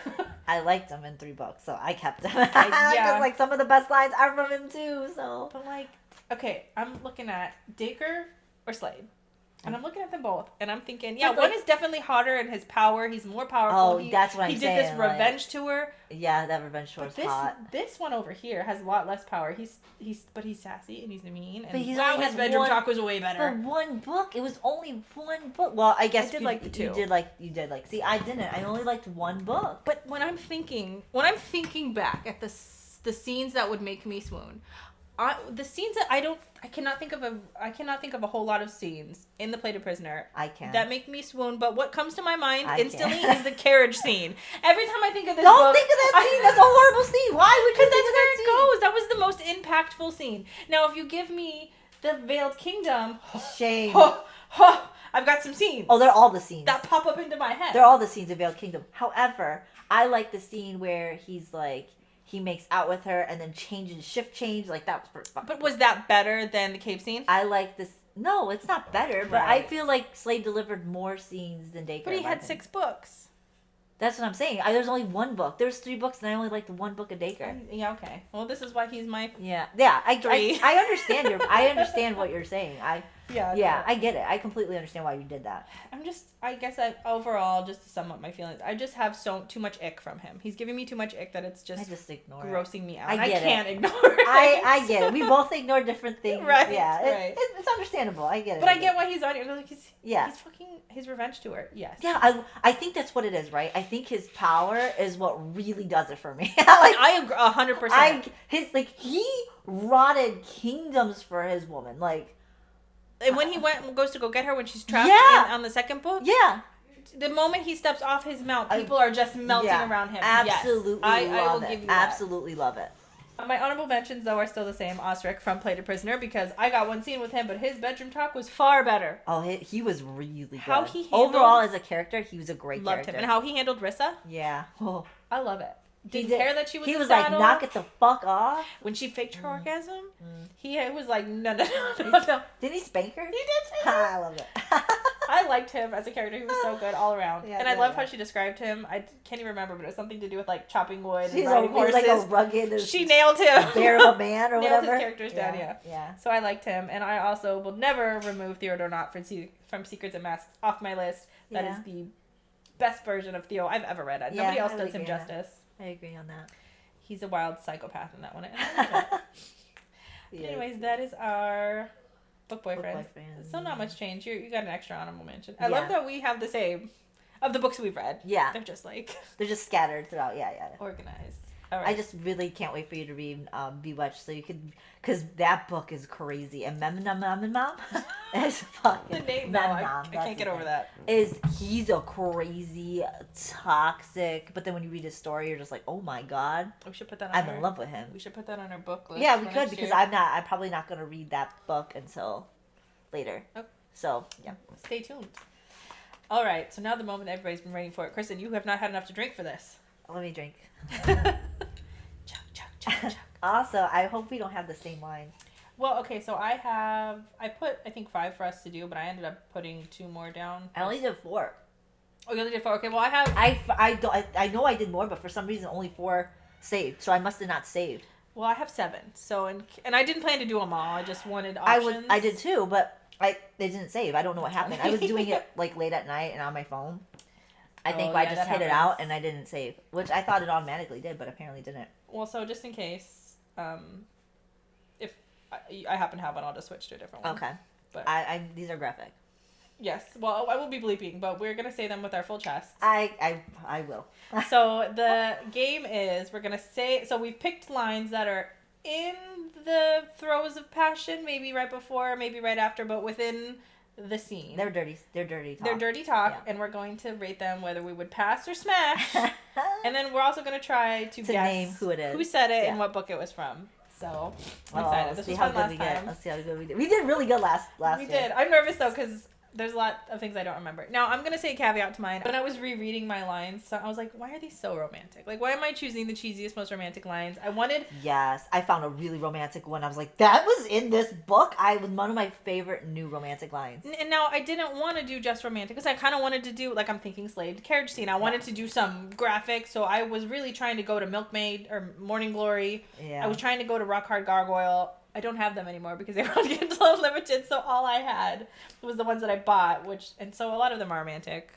I liked him in 3 books, so I kept him. Because like some of the best lines are from him too. So, but like, okay, I'm looking at Dacre or Slade. And I'm looking at them both, and I'm thinking, yeah, one is definitely hotter in his power. He's more powerful. Oh, that's what I'm saying. He did this revenge tour. Yeah, that revenge tour is hot. This one over here has a lot less power. He's sassy and he's mean. And but he's his bedroom talk was way better. For one book, it was only one book. Well, I guess I did like the 2. You did like. See, I didn't. I only liked one book. But when I'm thinking back at the scenes that would make me swoon. The scenes that I cannot think of a whole lot of scenes in The Plated Prisoner. I can. That make me swoon, but what comes to my mind instantly is the carriage scene. Every time I think of this Don't think of that scene. That's a horrible scene. Why would you? Because that's where it goes. That was the most impactful scene. Now, if you give me the Veiled Kingdom, shame. I've got some scenes. Oh, they're all the scenes that pop up into my head. They're all the scenes of Veiled Kingdom. However, I like the scene where he's like, he makes out with her and then shift change. Like, that was pretty fucking But was that better than the cave scene? I like this. No, it's not better, but I feel like Slade delivered more scenes than Dacre. But he had 6 books. That's what I'm saying. There's only 1 book. There's 3 books, and I only liked 1 book of Dacre. Yeah, okay. Well, this is why he's my I understand I understand what you're saying. I get it. I completely understand why you did that. I guess overall, just to sum up my feelings, I just have too much ick from him. He's giving me too much ick that it's just I just ignore grossing me out. I can't ignore it. I get it. We both ignore different things. Right. Yeah. It's understandable. I get it. But I get why he's on it. Like he's fucking his revenge tour. Yes. Yeah, I think that's what it is, right? I think his power is what really does it for me. I agree 100%. He rotted kingdoms for his woman. Like, and when he goes to go get her when she's trapped on the second book. Yeah. The moment he steps off his mount, people are just melting around him. Absolutely I will love it. give you Absolutely love it. My honorable mentions, though, are still the same. Osric from Plated Prisoner, because I got one scene with him, but his bedroom talk was far better. Oh, he was really good. How he handled... Overall, as a character, he was a great character. Loved him. And how he handled Rissa. Yeah. Oh. I love it. Didn't care that she was He was like, knock it the fuck off. When she faked her orgasm, he was like, no. Didn't he spank her? He did. I love it. I liked him as a character. He was so good all around. Yeah, and I love how she described him. I can't even remember, but it was something to do with like chopping wood and riding horses. Like a rugged. She nailed him. Bear of a man or whatever. Nailed his characters down, yeah. So I liked him, and I also will never remove Theodore Knott from Secrets and Masks off my list. That is the best version of Theo I've ever read. Nobody else does him justice. I agree on that. He's a wild psychopath in that one. Anyways, that is our book boyfriends. So not much change. You got an extra honorable mention. I love that we have the same of the books we've read. Yeah. They're just scattered throughout. Yeah. Organized. All right. I just really can't wait for you to read Bewitched, so you could, because that book is crazy. And Mom is fucking the name. I can't get over that. He's a crazy, toxic. But then when you read his story, you're just like, oh my god. We should put that. I'm in love with him. We should put that on our book list. Yeah, we could, because I'm probably not gonna read that book until later. Okay. So yeah, stay tuned. All right. So now the moment everybody's been waiting for it. Kristen, you have not had enough to drink for this. Let me drink. Chug. Also, I hope we don't have the same wine. Well, okay, so I put, I think 5 for us to do, but I ended up putting 2 more down. I only did 4. Oh, you only did 4? Okay, well, I have... I know I did more, but for some reason only 4 saved, so I must have not saved. Well, I have 7, so, and I didn't plan to do them all, I just wanted options. I did too, but they didn't save. I don't know what happened. I was doing it, like, late at night and on my phone. I think I just hit it out and I didn't save, which I thought it automatically did, but apparently didn't. Well, so just in case, if I happen to have one, I'll just switch to a different one. Okay. But these are graphic. Yes. Well, I will be bleeping, but we're going to say them with our full chest. I will. So the game is, we're going to say, so we've picked lines that are in the throes of passion, maybe right before, maybe right after, but within the scene. They're dirty talk. They're dirty talk, yeah. And we're going to rate them whether we would pass or smash. And then we're also going to try to guess name who it is. Who said it and what book it was from. So, I'm excited. This was fun last time. Let's see how good we did. We did really good last We did. I'm nervous, though, because there's a lot of things I don't remember. Now, I'm going to say a caveat to mine. When I was rereading my lines, so I was like, why are these so romantic? Like, why am I choosing the cheesiest, most romantic lines? I wanted... Yes, I found a really romantic one. I was like, that was in this book? Was one of my favorite new romantic lines. And now, I didn't want to do just romantic, because I kind of wanted to do, like, I'm thinking Slave Carriage Scene. I wanted to do some graphic, so I was really trying to go to Milkmaid, or Morning Glory. Yeah. I was trying to go to Rock Hard Gargoyle. I don't have them anymore because they were on Kindle Unlimited, so all I had was the ones that I bought, and so a lot of them are romantic.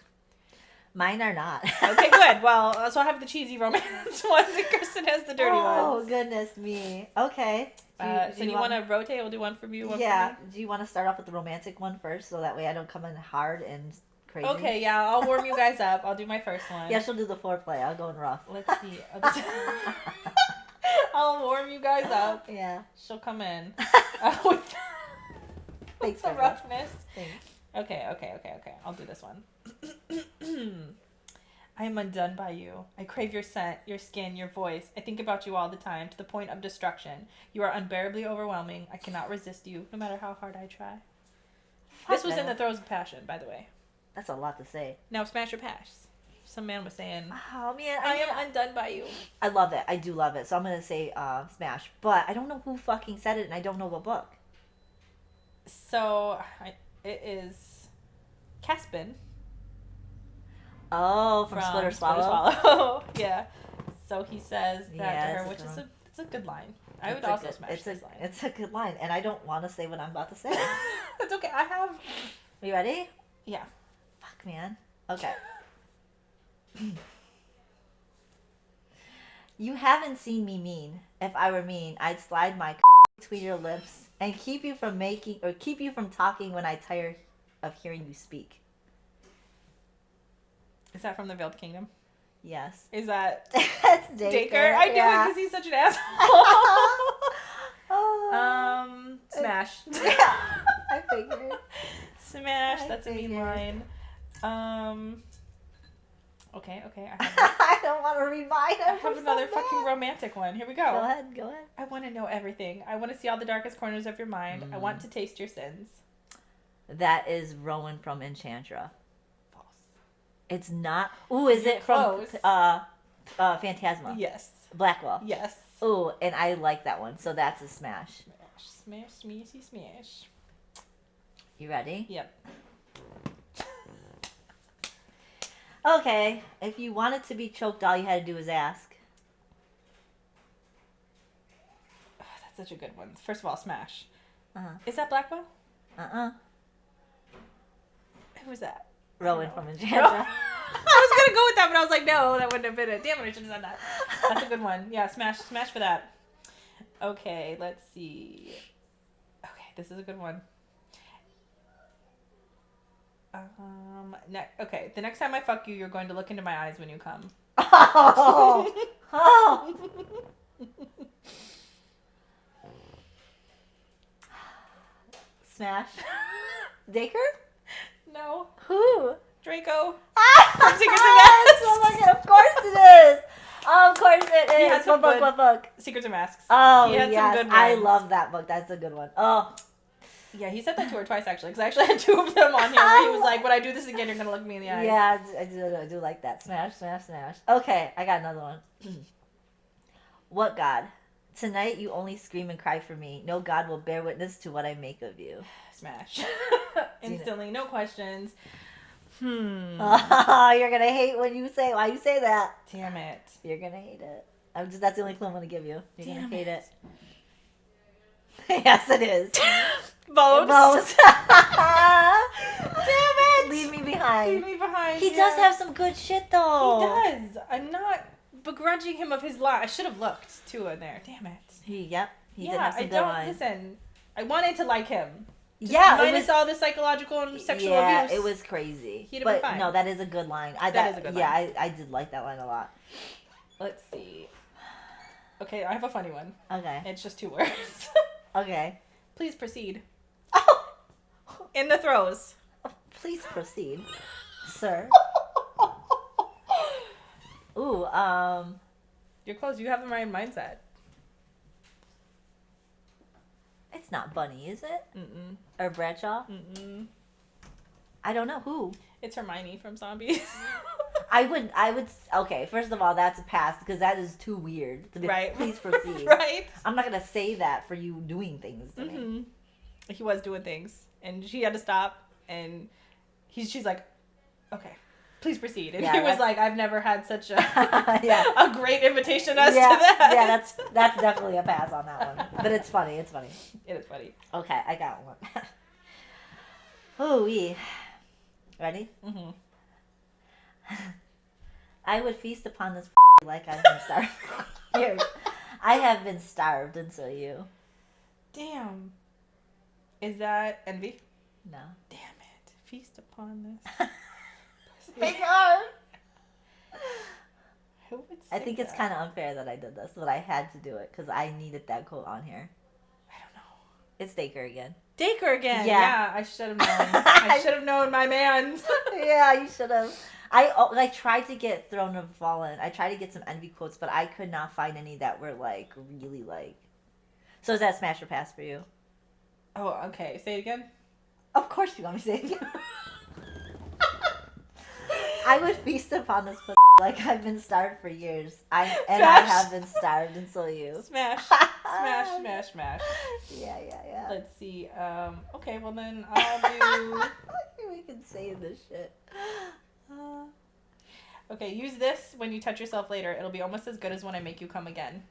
Mine are not. Okay, good. Well, so I have the cheesy romance ones, and Kristen has the dirty ones. Oh, goodness me. Okay. So you want to rotate? We'll do one for you, one for me? Do you want to start off with the romantic one first, so that way I don't come in hard and crazy? Okay, yeah, I'll warm you guys up. I'll do my first one. Yeah, she'll do the foreplay. I'll go in rough. Let's see. I'll warm you guys up. Yeah. She'll come in with Thanks the roughness. Thanks. Okay. I'll do this one. I am undone by you. I crave your scent, your skin, your voice. I think about you all the time, to the point of destruction. You are unbearably overwhelming. I cannot resist you, no matter how hard I try. This was in the throes of passion, by the way. That's a lot to say. Now smash or pass. Some man was saying, oh man, I am undone by you. I love it. I do love it. So I'm going to say smash. But I don't know who fucking said it, and I don't know what book. So, it is Caspin. Oh, from Split or Swallow? Yeah. So he says that to her, which is it's a good line. I would also smash this line. It's a good line, and I don't want to say what I'm about to say. That's okay. I have... Are you ready? Yeah. Fuck, man. Okay. You haven't seen me mean. If I were mean, I'd slide my between your lips and keep you from talking when I tire of hearing you speak. Is that from the Veiled Kingdom? Yes. Is that That's Dacre? I knew it because he's such an asshole. Smash. Yeah, I figured. Smash. That's a mean line. Okay. I don't want to read mine. I have another fucking romantic one. Here we go. Go ahead. I want to know everything. I want to see all the darkest corners of your mind. I want to taste your sins. That is Rowan from Enchantra. False. It's not. Ooh, is it from Phantasma? Yes. Blackwell. Yes. Ooh, and I like that one. So that's a smash. Smash. You ready? Yep. Okay, if you wanted to be choked, all you had to do was ask. Oh, that's such a good one. First of all, smash. Uh-huh. Is that Blackwell? Uh-uh. Who was that? Rowan from Enchantra. I was going to go with that, but I was like, no, that wouldn't have been it. Damn it, I should have said that. That's a good one. Yeah, smash for that. Okay, let's see. Okay, this is a good one. Okay, the next time I fuck you, you're going to look into my eyes when you come. Oh! Smash. Dacre? No. Who? Draco. From Secrets of Masks. Oh my God, of course it is. Of course it is. He had some What book? Secrets of Masks. Oh, he had yes. some good I ones. love that book. That's a good one. Oh. Yeah, he said that to her twice, actually, because I actually had 2 of them on here where he was like, when I do this again, you're going to look me in the eyes. Yeah, I do like that. Smash. Okay, I got another one. What God? Tonight you only scream and cry for me. No God will bear witness to what I make of you. Smash. Instantly, no questions. Oh, you're going to hate why you say that. Damn it. You're going to hate it. That's the only clue I'm going to give you. You're going to hate it. Yes, it is. Bones. Damn it! Leave me behind. Leave me behind. He does have some good shit though. He does. I'm not begrudging him of his line. I should have looked too in there. Damn it. He did have some good lines. Listen. I wanted to like him. Minus all the psychological and sexual abuse. Yeah, it was crazy. He'd have been fine. No, that is a good line. That is a good line. Yeah, I did like that line a lot. Let's see. Okay, I have a funny one. Okay. It's just 2 words. Okay. Please proceed. In the throes. Please proceed, sir. Ooh, You're close. You have the right mindset. It's not Bunny, is it? Mm-mm. Or Bradshaw? Mm-mm. I don't know who. It's Hermione from Zombies. I would. Okay, first of all, that's a pass because that is too weird. To be, right. Please proceed. Right. I'm not gonna say that for you doing things to me. He was doing things, and she had to stop, and she's like, okay, please proceed. And he was like, I've never had such a a great invitation as to that. Yeah, that's definitely a pass on that one. But it's funny. It's funny. It is funny. Okay, I got one. Ooh-wee. Ready? Mm-hmm. I would feast upon this like I've been starved. Here. I have been starved, and so you. Damn. Is that envy? No. Damn it. Feast upon this. Big heart. Who would say I think it's kind of unfair that I did this, but I had to do it because I needed that quote on here. I don't know. It's Dacre again. Dacre again. Yeah. I should have known. I should have known my man. Yeah, you should have. I tried to get Throne of Fallen. I tried to get some envy quotes, but I could not find any that were like really like. So is that smash or pass for you? Oh, okay. Say it again. Of course you want me to say it again. I would feast upon this like I've been starved for years. I have been starved, and so you. Smash. Smash, smash, smash. Yeah. Let's see. Okay, well then I'll do... We can say this shit. Okay, use this when you touch yourself later. It'll be almost as good as when I make you come again.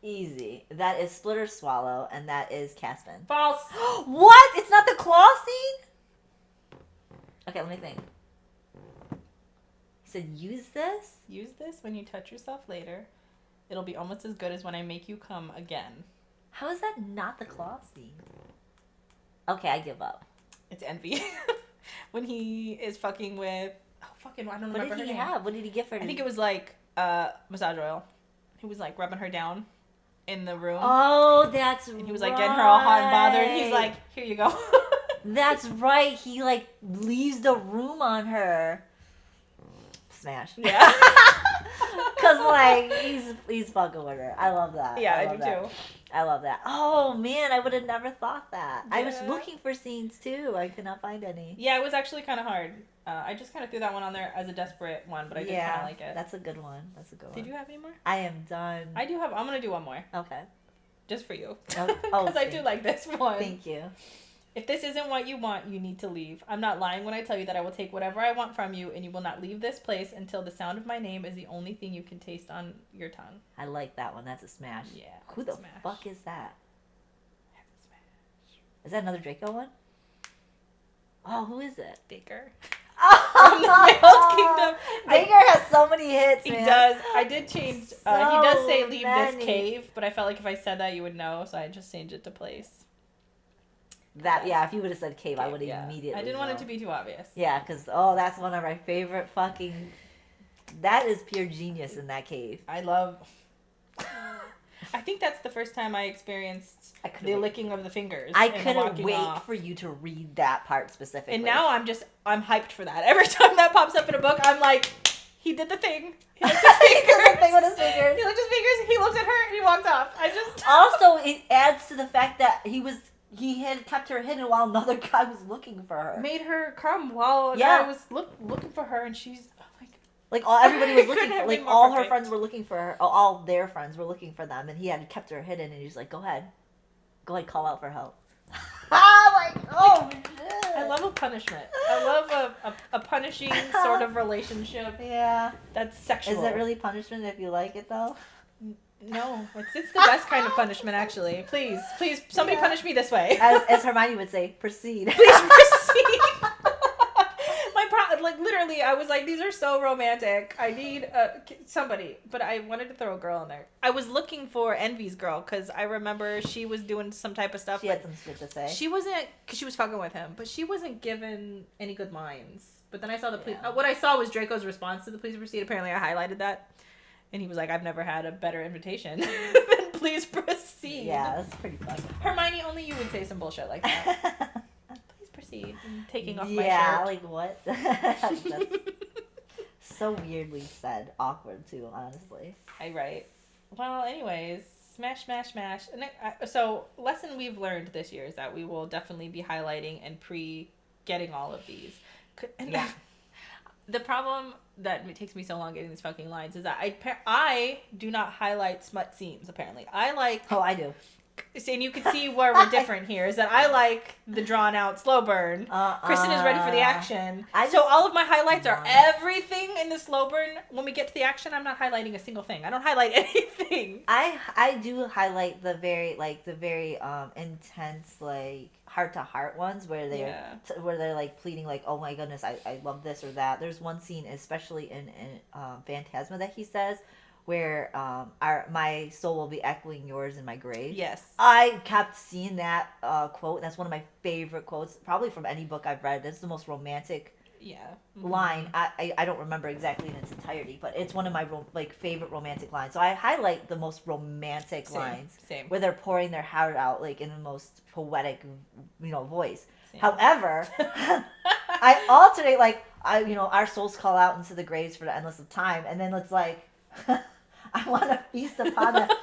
Easy. That is Split or Swallow, and that is Caspin. False. What? It's not the claw scene? Okay, let me think. He said, use this? Use this when you touch yourself later. It'll be almost as good as when I make you come again. How is that not the claw scene? Okay, I give up. It's envy. When he is fucking with... Oh, fucking... I don't remember her name. What did he have? What did he give her? I think it was like massage oil. He was like rubbing her down in the room. Oh, that's right. And he was like getting her all hot and bothered. And he's like, here you go. That's right. He like leaves the room on her. Smash. Yeah. Cause like he's fucking with her. I love that. Yeah, I do too. I love that. Oh man, I would have never thought that. Yeah. I was looking for scenes too. I could not find any. Yeah, it was actually kind of hard. I just kind of threw that one on there as a desperate one, but I did kind of like it. That's a good one. Did you have any more? I am done. I do have. I'm gonna do one more. Okay. Just for you. Oh, because I do like this one. Thank you. If this isn't what you want, you need to leave. I'm not lying when I tell you that I will take whatever I want from you, and you will not leave this place until the sound of my name is the only thing you can taste on your tongue. I like that one. That's a smash. Yeah. Who the fuck is that? Is that another Draco one? Oh, who is it? Dacre. From the Veiled Kingdom. Dacre has so many hits, He man. does. I did change. He does say leave many. this cave, but I felt like if I said that, you would know, so I just changed it to place. That if you would have said cave, I would have immediately. I didn't want it to be too obvious. Yeah, because that's one of my favorite fucking. That is pure genius in that cave. I love. I think that's the first time I experienced the licking of the fingers. I couldn't wait off. for you to read that part specifically. And now I'm hyped for that. Every time that pops up in a book, I'm like, he did the thing. He licked his fingers. He did the thing with his fingers. He licked his fingers. He looked at her and he walked off. Also, it adds to the fact that he had kept her hidden while another guy was looking for her. Made her come while a guy was looking for her, and she's like everybody was looking for, like all her friends were looking for her, all their friends were looking for them, and he had kept her hidden, and he's like, go ahead, call out for help. Oh shit. I love a punishment. I love a punishing sort of relationship. Yeah. That's sexual. Is it really punishment if you like it though? No, it's the best kind of punishment, actually. Please, somebody punish me this way. As Hermione would say, proceed. Please proceed. Literally, I was like, these are so romantic. I need somebody. But I wanted to throw a girl in there. I was looking for Envy's girl because I remember she was doing some type of stuff. She had some shit to say. She wasn't, because she was fucking with him, but she wasn't given any good lines. But then I saw the police. What I saw was Draco's response to the please proceed. Apparently, I highlighted that. And he was like, I've never had a better invitation than please proceed. Yeah, that's pretty funny. Hermione, only you would say some bullshit like that. Please proceed. I'm taking off my shirt. Yeah, like what? That's so weirdly said. Awkward too, honestly. Right. Well, anyways, smash, smash, smash. And so, lesson we've learned this year is that we will definitely be highlighting and getting all of these. And yeah. The problem that it takes me so long getting these fucking lines is that I do not highlight smut scenes, apparently. I like... Oh, I do. And you can see where we're different here, is that I like the drawn out slow burn. Kristen is ready for the action. So all of my highlights are everything in the slow burn. When we get to the action, I'm not highlighting a single thing. I don't highlight anything. I do highlight the very intense, like, heart to heart ones where they're like pleading like, oh my goodness, I love this or that. There's one scene especially in Phantasma that he says where my soul will be echoing yours in my grave. Yes. I kept seeing that quote, and that's one of my favorite quotes, probably from any book I've read. It's the most romantic line. I don't remember exactly in its entirety, but it's one of my favorite romantic lines. So I highlight the most romantic lines. Same. Where they're pouring their heart out like in the most poetic, voice. Same. However, I alternate like our souls call out into the graves for the endless of time, and then it's like I want to feast upon that.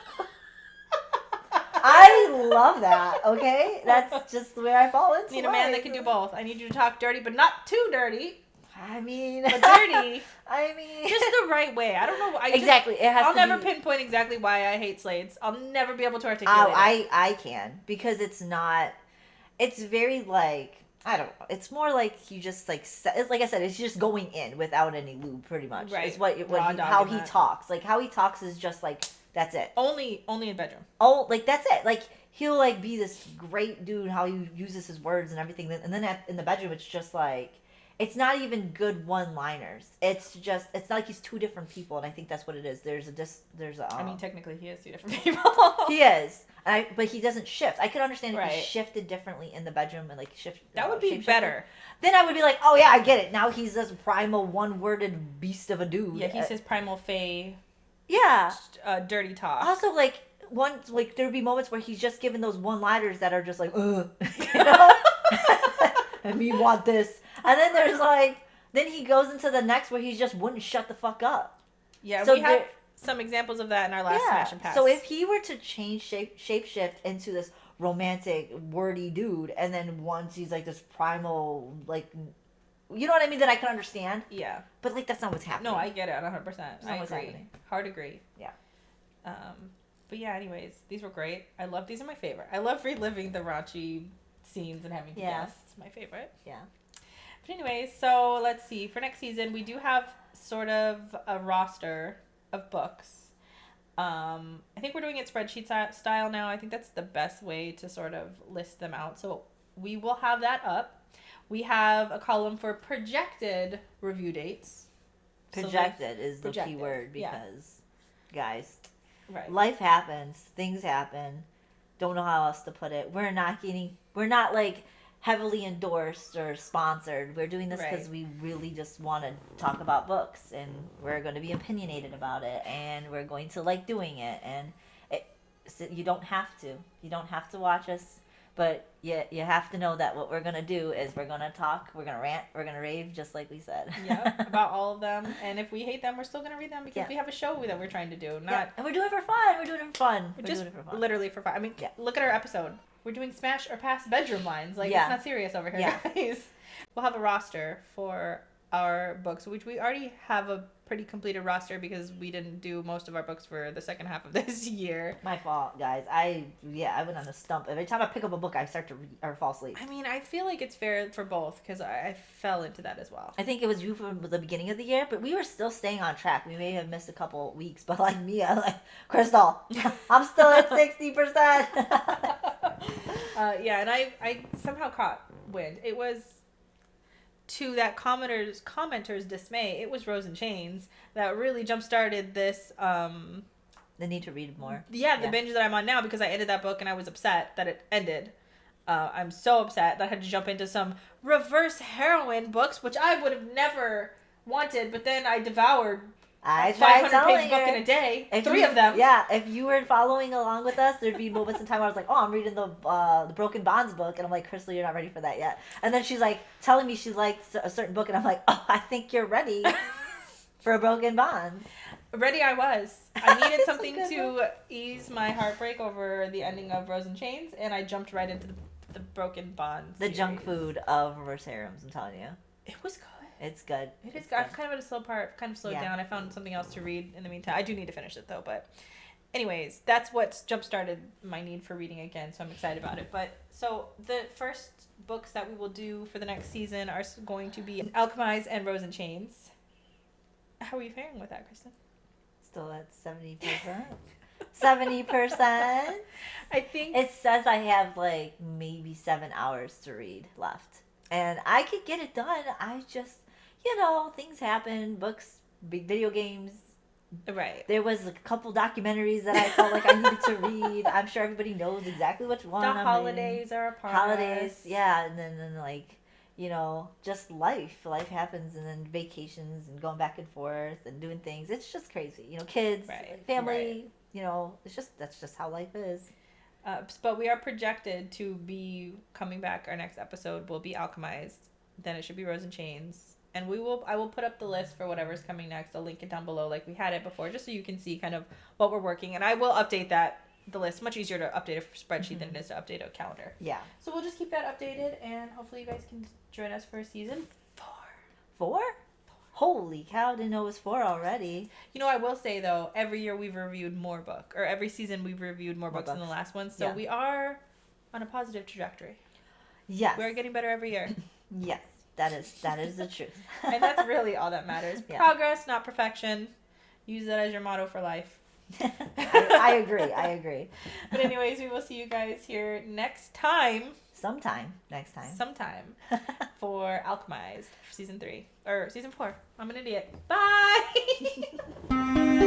I love that, okay? That's just where I fall into. Need a man that can do both. I need you to talk dirty, but not too dirty. I mean... But dirty. I mean... Just the right way. I don't know. Exactly. I'll never pinpoint exactly why I hate Slades. I'll never be able to articulate it. I can. Because it's not... It's very, like... I don't know. It's more like you just, like I said, it's just going in without any lube, pretty much. Right. It's how he talks. Like, how he talks is just, like... That's it. Only in bedroom. Oh, like, that's it. Like, he'll, like, be this great dude, how he uses his words and everything. And then in the bedroom, it's just, like... It's not even good one-liners. It's not like he's two different people, and I think that's what it is. There's a... I mean, technically, he is two different people. He is. But he doesn't shift. I could understand if he shifted differently in the bedroom and, like, shift... That would be better. Then I would be like, oh, yeah, I get it. Now he's this primal, one-worded beast of a dude. Yeah, he's his primal fae... Yeah. Dirty talk. Also, like, there would be moments where he's just given those one-liners that are just like, and we want this. And then there's then he goes into the next where he just wouldn't shut the fuck up. Yeah, so we have some examples of that in our last Smash and Pass. So if he were to change shapeshift into this romantic, wordy dude, and then once he's like this primal, like, you know what I mean, that I can understand. Yeah. But like that's not what's happening. No, I get it 100%. I agree. Happening. Hard agree. Yeah. But yeah, anyways, these were great. I love these are my favorite. I love reliving the raunchy scenes and having to guess. It's my favorite. Yeah. But anyways, so let's see. For next season, we do have sort of a roster of books. I think we're doing it spreadsheet style now. I think that's the best way to sort of list them out. So we will have that up. We have a column for projected review dates. Projected is the key word because, guys, life happens. Things happen. Don't know how else to put it. We're not like heavily endorsed or sponsored. We're doing this because we really just want to talk about books, and we're going to be opinionated about it, and we're going to like doing it. And you don't have to watch us, but you have to know that what we're going to do is we're going to talk, we're going to rant, we're going to rave, just like we said. Yeah, about all of them. And if we hate them, we're still going to read them because we have a show that we're trying to do. And we're doing it for fun. We're doing it for fun. Literally for fun. I mean, look at our episode. We're doing smash or pass bedroom lines. Like, it's not serious over here, guys. We'll have a roster for our books, which we already have a pretty completed roster because we didn't do most of our books for the second half of this year. My fault, guys. I went on a stump. Every time I pick up a book, I start to read or fall asleep. I mean, I feel like it's fair for both because I fell into that as well. I think it was you from the beginning of the year, but we were still staying on track. We may have missed a couple weeks, but like me, I'm like, Crystal, I'm still at 60%. And I somehow caught wind. It was to that commenter's dismay, it was Rose and Chains that really jump started this The need to read more. the binge that I'm on now, because I ended that book and I was upset that it ended. I'm so upset that I had to jump into some reverse heroine books, which I would have never wanted, but then I devoured I a tried 500-page book telling in a day. If 3 you- of them. Yeah, if you were following along with us, there'd be moments in time where I was like, oh, I'm reading the Broken Bonds book, and I'm like, Crystal, you're not ready for that yet. And then she's like telling me she likes a certain book, and I'm like, oh, I think you're ready for Broken Bonds. Ready I was. I needed It's something so good. to ease my heartbreak over the ending of Rose and Chains, and I jumped right into the Broken Bonds. The junk food of reverse harems, I'm telling you. It was good. It's good. It is. It's I'm good. kind of at a slow part. Kind of slowed down. I found something else to read in the meantime. I do need to finish it though. But, anyways, that's what jump started my need for reading again. So I'm excited about it. But so the first books that we will do for the next season are going to be Alchemize and Rose and Chains. How are you faring with that, Kristen? Still at 70%. 70%. I think It says I have like maybe 7 hours to read left. And I could get it done. I just, things happen. Books, big video games. right. There was a couple documentaries that I felt like I needed to read. I'm sure everybody knows exactly which one. The I'm holidays are upon us. Holidays, yeah. And then like, just life. Life happens, and then vacations and going back and forth and doing things. It's just crazy. Kids, Right, family, that's just how life is. But we are projected to be coming back. Our next episode will be Alchemized. Then it should be Rose and Chains. And I will put up the list for whatever's coming next. I'll link it down below like we had it before, just so you can see kind of what we're working. And I will update the list. Much easier to update a spreadsheet than it is to update a calendar. Yeah. So we'll just keep that updated, and hopefully you guys can join us for season 4. 4? Holy cow, didn't know it was 4 already. I will say, though, every year we've reviewed more book, or every season we've reviewed more books than the last one. So we are on a positive trajectory. Yes. We're getting better every year. Yes, that is the truth. And that's really all that matters. Yeah. Progress, not perfection. Use that as your motto for life. I agree. But anyways, we will see you guys here next time. Sometime For Alchemized, season 3 or season 4. I'm an idiot. Bye.